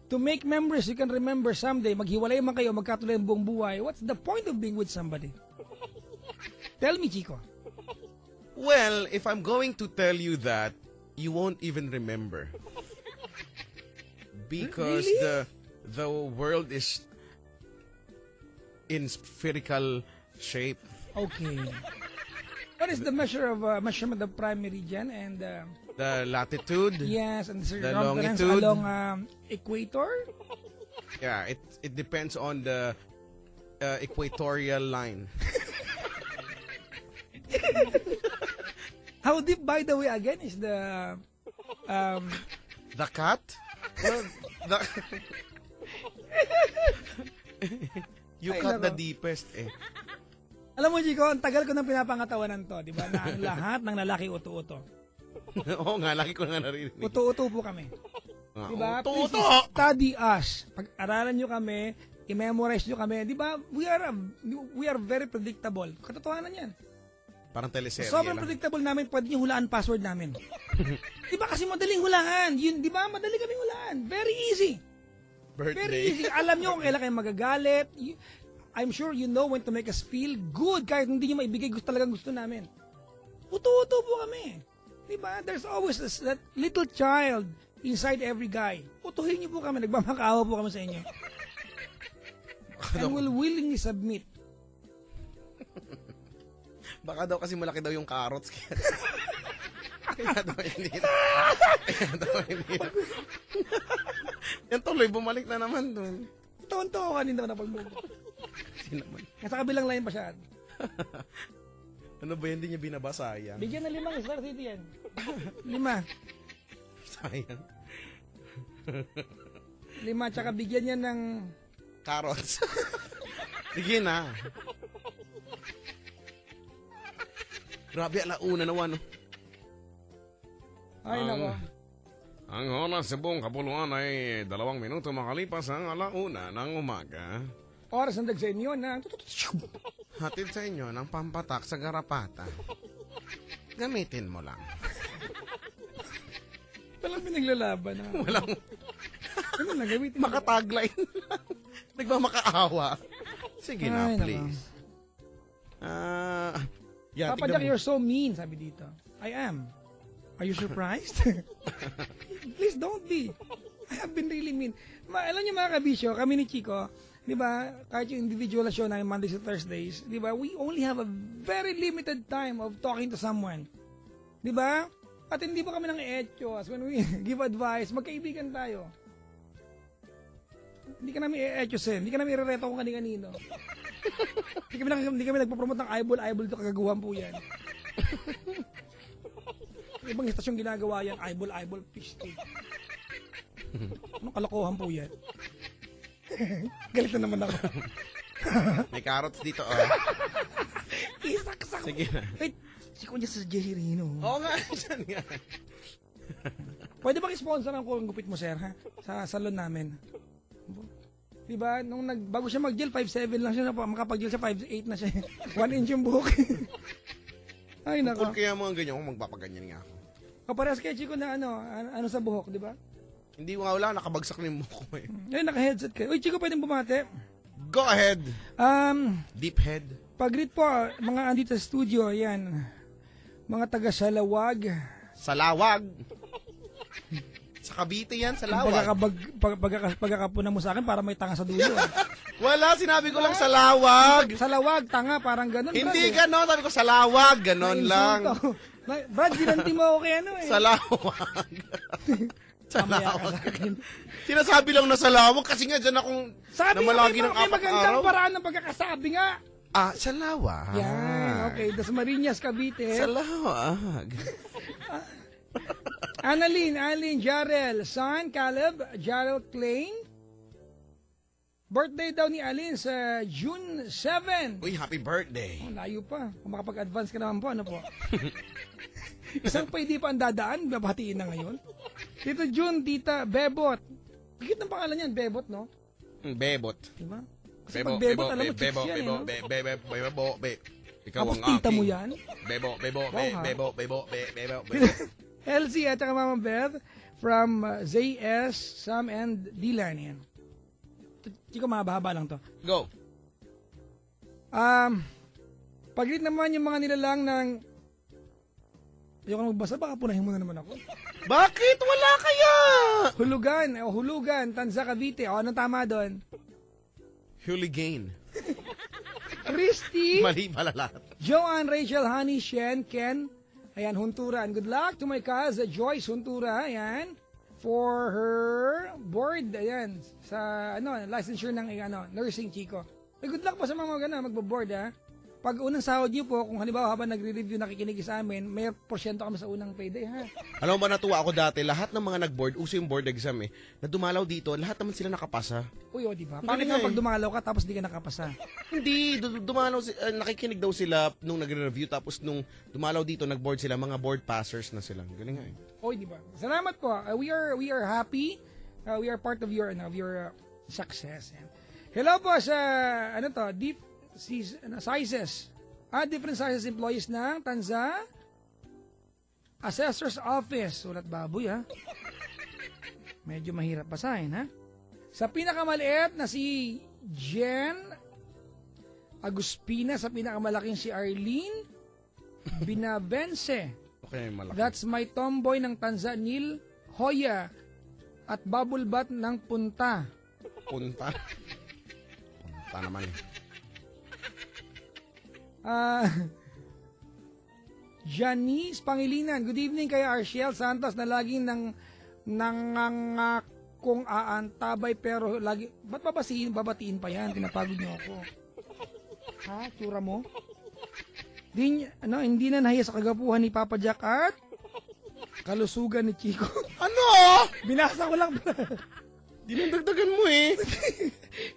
to make memories you can remember someday, maghiwalay man kayo, magkatuloy ang buong buhay, what's the point of being with somebody? Tell me, Chico. Well, if I'm going to tell you that, you won't even remember. Because Really? the world is in spherical shape. Okay. What is the measurement of prime meridian and The latitude, yes, and the the circumference longitude. along equator? Yeah, it depends on the equatorial line. How deep, by the way, again, is the The cat? Well, you Ay, cut the nako. deepest eh. Alam mo, Chico, ang tagal ko ng pinapangatawanan to, di ba? Na ang lahat ng lalaki uto-uto. Oo nga, lagi ko nga naririnig. Uto-uto po kami. Ah, Di ba? uto-uto! Please study us. Pag-aralan nyo kami, i-memorize nyo kami. Di ba? We are very predictable. Katotohanan yan. Parang teleserye Sobrang lang. predictable namin, pwede niyo hulaan password namin. Di ba kasi madaling hulaan? Yun, di ba? Madali kaming hulaan. Very easy. Very Birthday. easy. Alam niyo kung kailan kayo magagalit. I'm sure you know when to make us feel good kahit hindi niyo maibigay talagang gusto namin. Uto-uto po kami. Di ba? There's always that little child inside every guy. Utuhin niyo po kami. Nagmamakaawa po kami sa inyo. And will willingly submit. Baka daw kasi malaki daw yung carrots. Kaya daw hindi. Kaya daw hindi. Yan tuloy, bumalik na naman dun. Tonto ko kanina na pagbubo. Hindi naman. Nasa kabilang line pa siya. Ano ba yan? Hindi niya binabasa yan. Bigyan na 5 Star City yan. 5. Sayang. 5 tsaka bigyan niya ng... Carrots. Sige na. Grabe, alauna na wano. Ay, nako. Ang oras sa buong kapuluan ay 2 minuto makalipas ang 1:00 ng umaga. Oras ang sa inyo na... Hatid sa inyo ng pampatak sa garapata. Gamitin mo lang. Walang pinaglalaban. Ha? Walang Ano na, gamitin mo. makatagline. Nagmamakaawa. Sige na, Ay, nako. please. Papa Jack, you're so mean, sabi dito. I am. Are you surprised? Please don't be. I have been really mean. Alam niyo mga kabisyo, kami ni Chico, di ba, kahit yung individual show na yung Mondays to Thursdays, di ba, we only have a very limited time of talking to someone. Di ba? At hindi pa kami nang etyos when we give advice, magkaibigan tayo. Hindi ka namin etyos eh. Hindi ka namin irereto kung kani-kanino. Hindi kami nagpo-promote ng eyeball ito, kagaguhan po yan. Ibang istasyon ginagawa yan, eyeball, fish steak. Anong kalokohan po yan? Galit na naman ako. May carrots dito, oh. Isaksak. Sige na. Wait, si Kuya sa Jerry Rino. Oo nga, dyan nga. Pwede bang sponsor ang gupit mo, sir, ha? Sa salon namin. Diba, nung bago siya mag-gel, 5'7 lang siya, makapag-gel siya, 5'8 na siya. 1 inch yung buhok. Ay, nako. Kung kaya mga ganyan, kung magpapaganyan nga ako. Kaparehas kay Chico na ano sa buhok, di ba? Hindi nga wala, nakabagsak na yung mukha ko eh. Ay, naka-headset kayo. Uy, Chico, pwedeng bumate? Go ahead. Deep head. Pag-greet po, mga andito sa studio, yan. Mga taga-Salawag. Salawag. Sa Cavite yan, Salawag. Pagkakapuna mo sa akin para may tanga sa dulo. Wala, sinabi ko lang Salawag. Salawag, tanga, parang ganun. Hindi ganon, sabi ko Salawag, ganon lang. Brad, ginanti mo ako kay ano eh. Salawag. Mamaya ka Salawag. sa akin. Sinasabi lang na Salawag kasi nga dyan akong Sabi mo, namalagi ng may 4 magandang araw. paraan ng pagkakasabi nga. Salawag. Yan, okay. Das Marinas, Cavite. Salawag. Annalyn, Jarel, son, Caleb, Jarel Klein. Birthday daw ni Alin sa June 7. Uy, happy birthday. Oh, layo pa. Kung makapag-advance ka naman po, ano po? Isang pwede pa ang dadaan, babatiin na ngayon. Tito June, Tita Bebot. Higit ng pangalan yan, Bebot, no? Bebot. Diba? Kasi pag Bebot, alam mo, chicks yan, eh, no? Bebo. Ikaw Tapos ang tita aking. mo yan? Bebo. Elsie at saka Mama Beth from ZS, Sam, and Dylan. Yan. Chiko, mahaba lang to. Go. Pag-read naman yung mga nilalang ng... Ayoko na magbasa, baka punahin mo na naman ako. Bakit? Wala kaya? Hulugan, Tanza, Cavite. O, anong tama doon? Hooligan. Christy, Mali pala lahat. Joanne, Rachel, Honey, Shen, Ken. Ayan, Huntura. And good luck to my cousin, Joyce Huntura. Ayan. For her board, ayan, sa, licensure ng, nursing, Chico. Ay, good luck po sa mga magbo-board, ha. Pag unang sahod niyo po, kung halimbawa habang nagre-review, nakikinig sa amin, may porsyento kami sa unang payday, ha. Alam mo ba, natuwa ako dati, lahat ng mga nag-board, uso yung board exam eh, na dumalaw dito, lahat naman sila nakapasa. Uy, o, diba? Ang Paano galing nga nga pag eh. dumalaw ka tapos di ka nakapasa? Hindi, dumalaw, nakikinig daw sila nung nagre-review, tapos nung dumalaw dito, nag-board sila, mga board passers na sila. Galing nga eh. Oy, di ba? Salamat po. We are happy. We are part of your success. Hello po sa Deep Sizes. Different sizes employees ng Tanza Assessor's Office. Sulat baboy, ha? Medyo mahirap basahin, ha? Sa pinakamaliit na si Jen Aguspina, sa pinakamalaking si Arlene Binavense. Okay, malaki. That's my tomboy ng Tanza Neil Hoya at bubble bath ng Punta. Punta. Punta naman. Janice Pangilinan, good evening kay Arshel Santos na laging nangangakong aantabay pero lagi, ba't babatiin pa yan? Pinapagod niyo ako. Ha? Tsura mo? Hindi na nahiya sa kagapuhan ni Papa Jack at kalusugan ni Chico. Ano? Binasa ko lang. Dinadagdagan mo eh.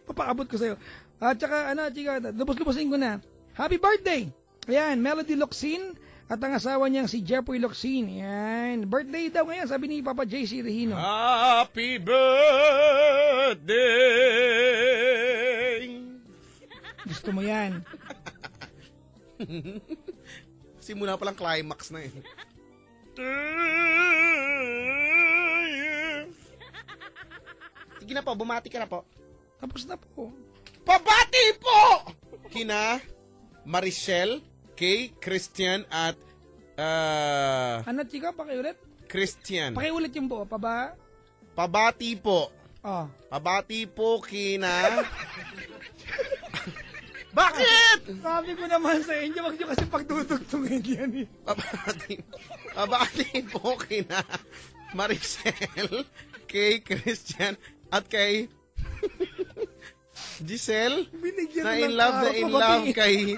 Papaabot ko sa'yo. At saka, Chico, lubos-lubosin ko na. Happy birthday! Ayan, Melody Locsin at ang asawa niyang si Jeffrey Locsin. Ayan, birthday daw ngayon, sabi ni Papa JC Regino. Happy birthday! Gusto mo yan? Simula palang climax na eh. Sige na po, bumati ka na po. Tapos na po. Pabati po! Kina Maricel, Kay, Christian at Chika, pakiulit? Christian. Pakiulit yung buo, Pabati po. Oh. Pabati po kina... Bakit? Sabi ko naman sa inyo, wag nyo kasi pagtutugtungin yan eh. Pabati po kina Maricel, kay Christian, at kay Giselle, Binigyan na ng in love kay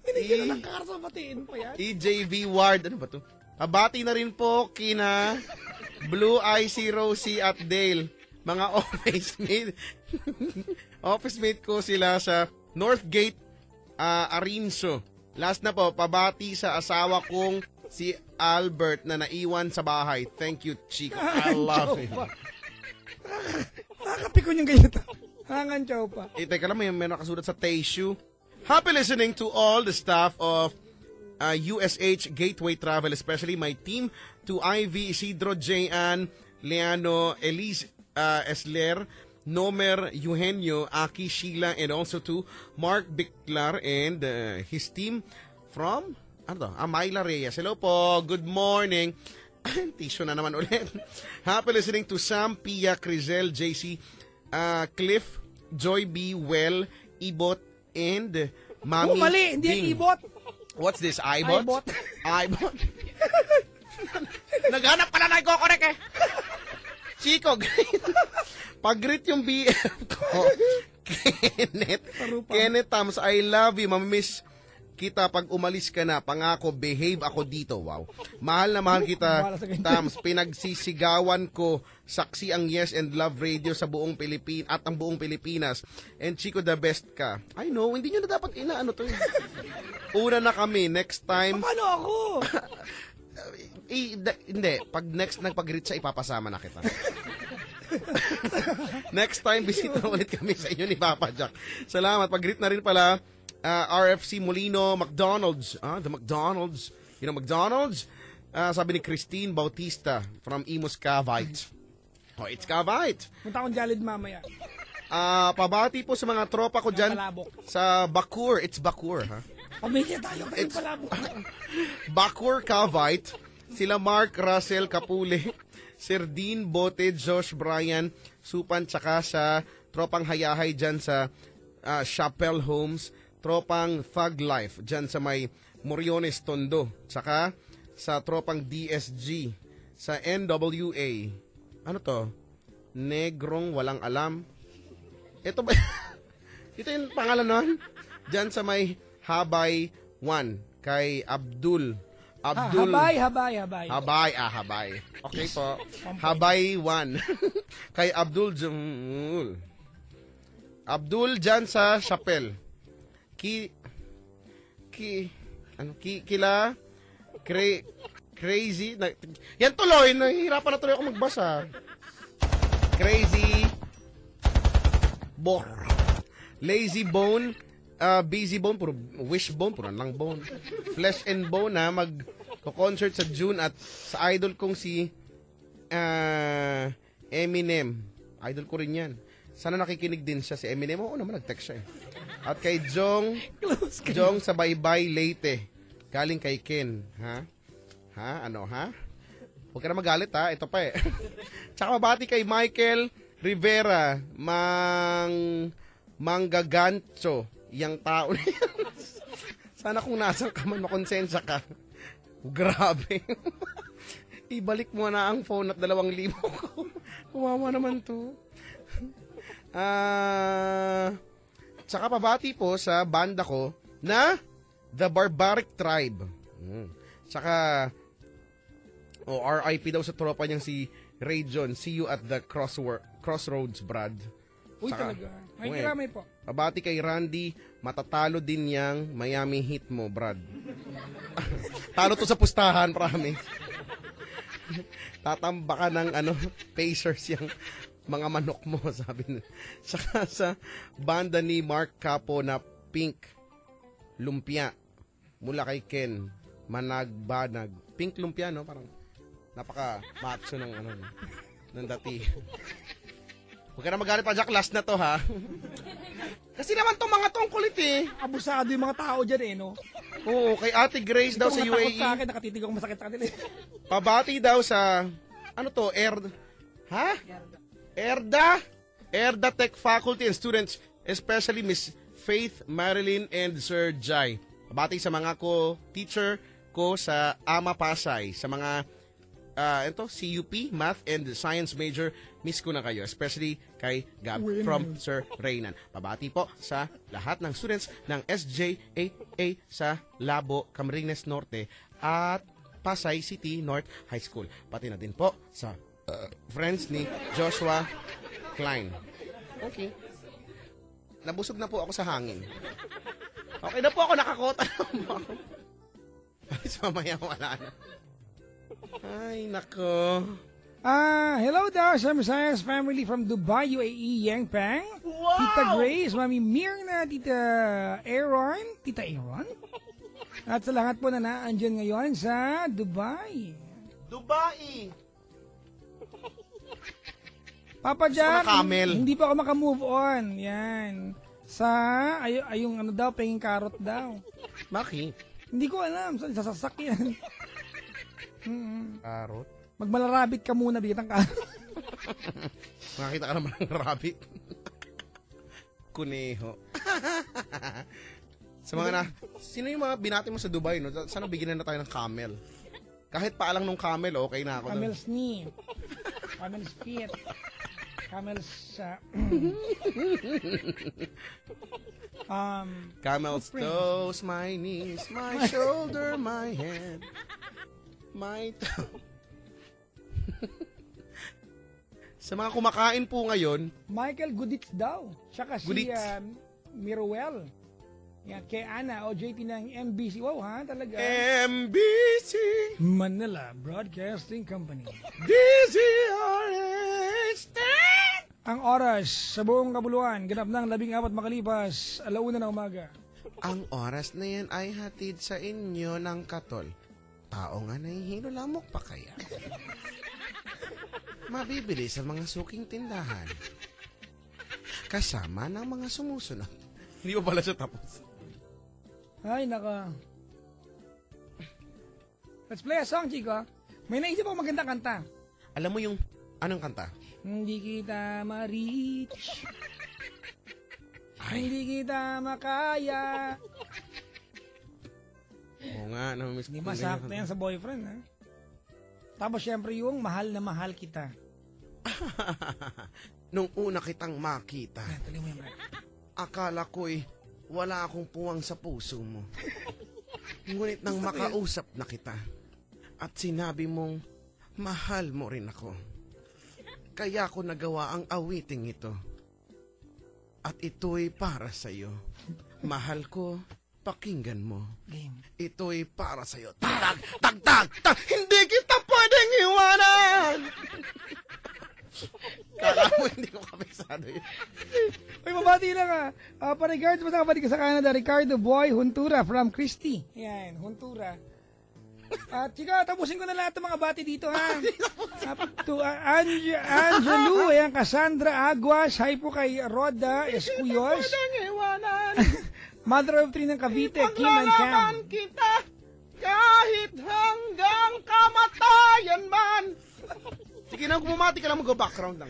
Binigyan na ng karso, batiin pa yan. EJV Ward. Ano ba to? Pabati na rin po kina Blue Icy Rosie at Dale. Mga office mate ko sila sa Northgate Arinso. Last na po, pabati sa asawa kong si Albert na naiwan sa bahay. Thank you, Chico. I love him. Nakakapikon yung ganyan. Hangan chow pa. Teka lang, may nakasulat sa tissue. Happy listening to all the staff of USH Gateway Travel, especially my team, to Ivy, Isidro, J.Ann, Leano, Elise Esler, Nomer, Eugenio, Aki, Sheila, and also to Mark Biclar and his team from Amayla Reyes. Hello po, good morning. Tissue na naman ulit. Happy listening to Sam, Pia, Crizel, JC, Cliff, Joy B, Well, Ibot, and Mami. Mali, hindi yung Ibot. What's this, Ibot? Ibot. Ibot. Naghanap pala na i-correct eh. Chico, pag-greet yung BF ko, Kenneth Tams, I love you, mamimiss kita pag umalis ka na, pangako, behave ako dito, wow. Mahal na mahal kita, Tams, pinagsisigawan ko, saksi ang Yes and Love Radio sa buong Pilipinas at ang buong Pilipinas, and Chico, the best ka. I know, hindi nyo na dapat inaano to eh. Una na kami, next time. Paano ako? Hindi, pag next nagpag-greet siya, ipapasama na kita. Next time, bisita ulit kami sa inyo ni Papa Jack. Salamat. Pag-greet na rin pala, RFC Molino, McDonald's. The McDonald's. You know McDonald's? Sabi ni Christine Bautista from Imus Cavite. Oh, it's Cavite. Punta akong Jalid mamaya. Pabati po sa mga tropa ko dyan sa Bacoor. It's Bacoor, ha? Pamilya tayo, kayo palabok. Bacoor Cavite. Sila Mark, Russell, Kapule, Sir Dean, Bote, Josh, Brian, Supan, tsaka sa tropang hayahay dyan sa Chappelle Homes, tropang Thug Life dyan sa may Moriones, Tondo, tsaka sa tropang DSG, sa NWA. Ano to? Negrong walang alam. Ito ba? Ito yung pangalan nun? Dyan sa may Habay 1, kay Abdul. Habay. Habay. Okay po. Habay 1. Kay Abdul Jamul. Abdul dyan sa Chappelle. Kila Crazy. Yan tuloy. Nahihirapan na tuloy ako magbasa. Crazy. Lazy Bone. Busy Bone, puro Wishbone, puro lang bone. Flesh and Bone na mag-concert sa June at sa idol kong si Eminem. Idol ko rin yan. Sana nakikinig din siya si Eminem. Oo naman, nag-text siya eh. At kay Jong sa Baybay Leyte. Galing kay Ken. Ha? Ha? Ano ha? Huwag ka na magalit ha. Ito pa eh. Tsaka mabati kay Michael Rivera. Manggagancho. Yang tao na yan. Sana kung nasan ka man, makonsensya ka. Grabe. Ibalik mo na ang phone at 2,000 ko. Kawawa naman to. Tsaka pabati po sa banda ko na The Barbaric Tribe. Tsaka RIP daw sa tropa niyang si Ray John. See you at the Crossroads, Brad. Uy, Tsaka, talaga. May kiramay po. Pabati kay Randy, matatalo din yang Miami Heat mo, Brad. Talo to sa pustahan, promise. Tatamba ka ng Pacers yung mga manok mo, sabi nila. Saka sa banda ni Mark Capo na Pink Lumpia mula kay Ken Managbanag. Pink Lumpia, no? Parang napaka-macho ng ng dati. Huwag ka na magalit pa, Jack. Last na to, ha? Kasi naman tong mga tong kulit, eh. Abusado yung mga tao dyan, eh, no? Oo, kay Ate Grace daw sa Ikaw UAE. sa akin, nakatitig ako masakit sa kanila. Pabati daw sa, Erda Tech Faculty and Students, especially Miss Faith, Marilyn, and Sir Jai. Pabati sa mga teacher ko sa Ama Pasay, sa mga CUP, Math and Science major, miss ko na kayo, especially kay Gab from Sir Reynan. Pabati po sa lahat ng students ng SJAA sa Labo, Camarines Norte at Pasay City North High School. Pati na din po sa friends ni Joshua Klein. Okay. Nabusog na po ako sa hangin. Okay na po ako, nakakota na po ako. Alis mamaya wala na. Ay, nako. Hello daw sa Messiah's family from Dubai, UAE, Yangpang. Wow! Tita Grace, Mami Mirna, Tita Aaron. At sa lahat po na naandyan ngayon sa Dubai. Papa Jack, hindi pa ako makamove on. Yan. Yung penging karot daw. Bakit? Hindi ko alam. Saan sasakyan? Karot? Magmalarabit ka muna, bitang ka. Makakita ka naman ng rabbit. Kuneho. Sino yung mga binati mo sa Dubai, no? Sana bigyan na tayo ng camel. Kahit paalang nung camel, okay na ako. Camel's knee. Camel's feet. Camel's, Camel's toes, my knees, my shoulder, my head, my toe. Sa mga kumakain po ngayon, Michael Goodits daw. Tsaka si Miruel. Yan, kay Ana, OJT ng MBC. Wow, ha? Talaga. MBC Manila Broadcasting Company. DZRH. Ang oras sa buong kabuluhan, ganap ng 14 makalipas, 1:00 ng umaga. Ang oras na yan ay hatid sa inyo ng katol. Tao nga nahihilo lamok pa kaya. Mabibili sa mga suking tindahan. Kasama ng mga sumusunod. Hindi pa pala siya tapos. Ay, naka. Let's play a song, Chico. May naisip ako magandang kanta. Alam mo yung, anong kanta? Hindi kita ma-reach. Hindi kita makaya. Oo nga, namimiss ko. Hindi masakta yan sa boyfriend, ha? Tapos syempre yung mahal na mahal kita. Nung una kitang makita, Tuloy mo yan, Brad. akala ko'y wala akong puwang sa puso mo. Ngunit nang makausap na kita at sinabi mong mahal mo rin ako, kaya ko nagawa ang awiting ito. At ito'y para sa'yo. Mahal ko, pakinggan mo. Game. Ito'y para sa'yo. Tagtag! Tagtag! Tag! Hindi kita pwedeng iwanan! Kala mo hindi ko kabisado yun. Uy, mabati lang pa-regards mo sa kapatid ko sa Canada, Ricardo Boy Huntura from Christie. Yan, Huntura. At chika, tapusin ko na lahat ng mga bati dito, ha? To Angelu, ayan, Cassandra Aguas, hi po kay Roda Escuyos. Mother of Three ng Cavite, Kim and Cam. Kita kahit hanggang kamatayan man. Sige na, bumati ka lang, mag-background lang.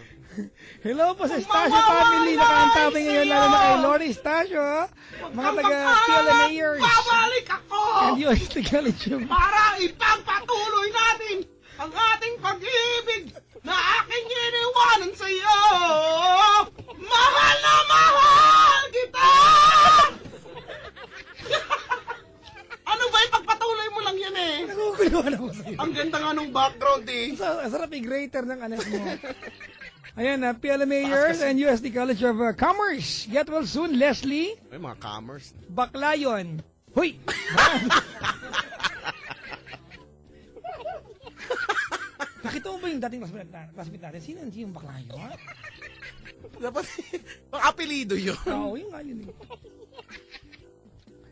Hello po sa Stasio family, nakaantabay ngayon lalo na kay Lori Stasio, mga taga-PLNAers. Babalik ako! And yun, taga-Lithium. Para ipagpatuloy natin ang ating pag-ibig na aking iniwanan sa iyo. Mahal na mahal kita! Ano ba, ipagpatuloy mo lang yan eh. Naguguluhan ako sa'yo. Ang ganda nga nung background eh. Sarap i-greater ng anak mo. Ayan, PLMAers and USD College of Commerce. Get well soon, Leslie. Ay, mga commerce. Baklayon. Huy! Nakita mo ba yung dating classmate natin? Sino yung Baklayon? Dapat, baka apelido yun. Oo, yung nga yun.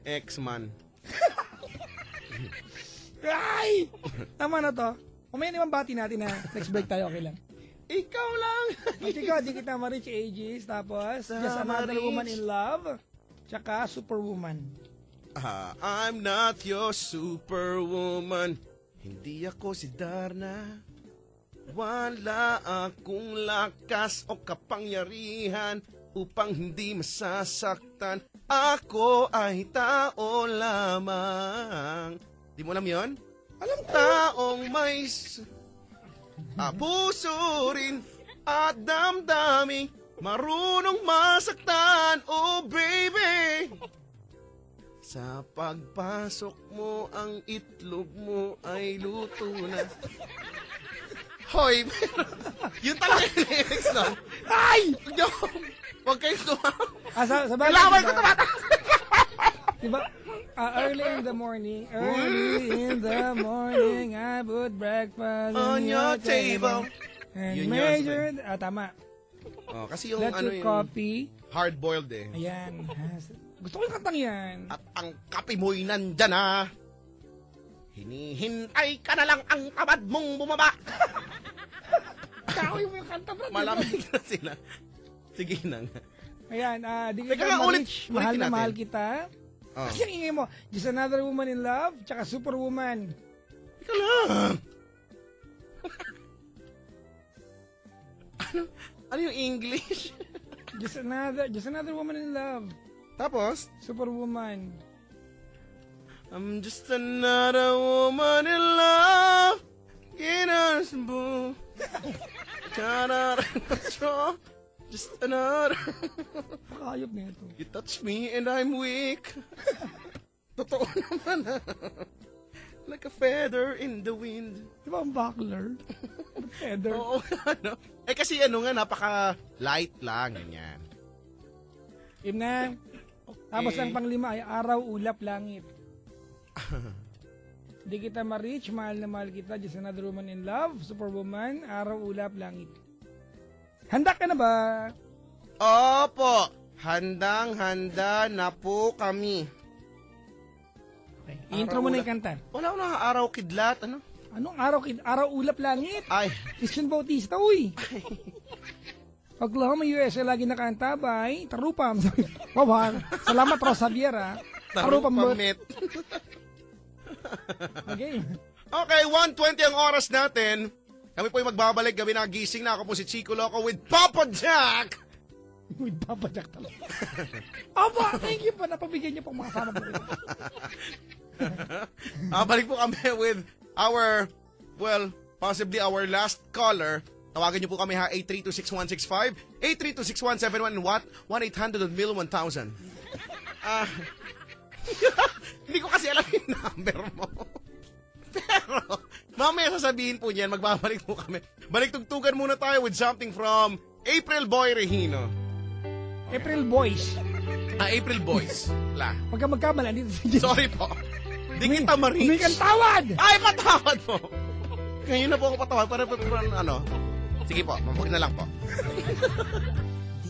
X-Man. Ay! Tama na to. Kumaya naman bati natin na next break tayo, okay lang. Ikaw lang. At ikaw, di kita ma-reach ages. Tapos, Just Another Woman in Love. Tsaka, Superwoman. I'm not your superwoman. Hindi ako si Darna. Wala akong lakas o kapangyarihan upang hindi masasaktan. Ako ay tao lamang. Di mo alam yun? Alam ko. Taong may puso rin at damdaming marunong masaktan. Oh baby, sa pagpasok mo ang itlog mo ay luto na. Hoy, yun talaga yung lyrics nun. Ay! Huwag kayo sumaw. Sa bagay, Kailangan ko tumataas. diba? Early in the morning, I put breakfast On your table. And Yun measured, tama. Oh, kasi yung Let ano your yung coffee. hard-boiled eh. Ayan. Gusto ko yung kantang yan. At ang kape mo'y nandyan na. Hinihintay ka na lang ang tamad mong bumaba. Kaoy mo yung kanta, bro. Malamig na sila. Sige na nga. Ayan, di Teka kita nga, ma-reach. Mahal ulitin na natin. mahal kita. Oh. Kasi ang ingay mo, Just Another Woman in Love, tsaka Superwoman. Ika lang. ano yung English? Just another Woman in Love. Tapos? Superwoman. I'm just another woman in love. Kinasbo. Just another. Pakayop na ito. You touch me and I'm weak. Totoo naman ha. Like a feather in the wind. Di ba ang buckler? Feather. Oo, ano. Eh kasi ano nga, napaka-light lang, ganyan. Im na. Tapos ang panglima ay araw, ulap, langit. Di kita ma-reach, mahal na mahal kita, Just Another Woman in Love, Superwoman, araw, ulap, langit. Handa ka na ba? Opo, handang-handa na po kami. Okay. Intro mo na yung kanta. Wala ko na araw kidlat, ano? Anong araw, araw, ulap, langit? Ay, Christian Bautista, uy! Oklahoma, USA, lagi nakaantabay. Tarupam. Wawan. Salamat, Rosavier, ha? Tarupam. Met. Okay. Okay, 1:20 ang oras natin. Kami po yung magbabalik. Gabi na gising na. Ako po si Chico Loco with Papa Jack. With Papa Jack talaga. Aba, thank you po. Napabigyan niyo po mga kasama po. Balik po kami with our, well, possibly our last caller. Tawagan niyo po kami ha, 8326165, 8326171, and what? 1-800-1000. Hindi ko kasi alam yung number mo. Pero, mamaya sasabihin po niyan, magbabalik po kami. Balik-tugtugan muna tayo with something from April Boy Regino. April Boys. April Boys. La. Pagka magkamala, dito si Jess. Sorry po. Di kita ma-reach. Humingi kang tawad! Ay, patawad po. Ngayon na po ako patawad para ano. Sige po, huwag na lang po.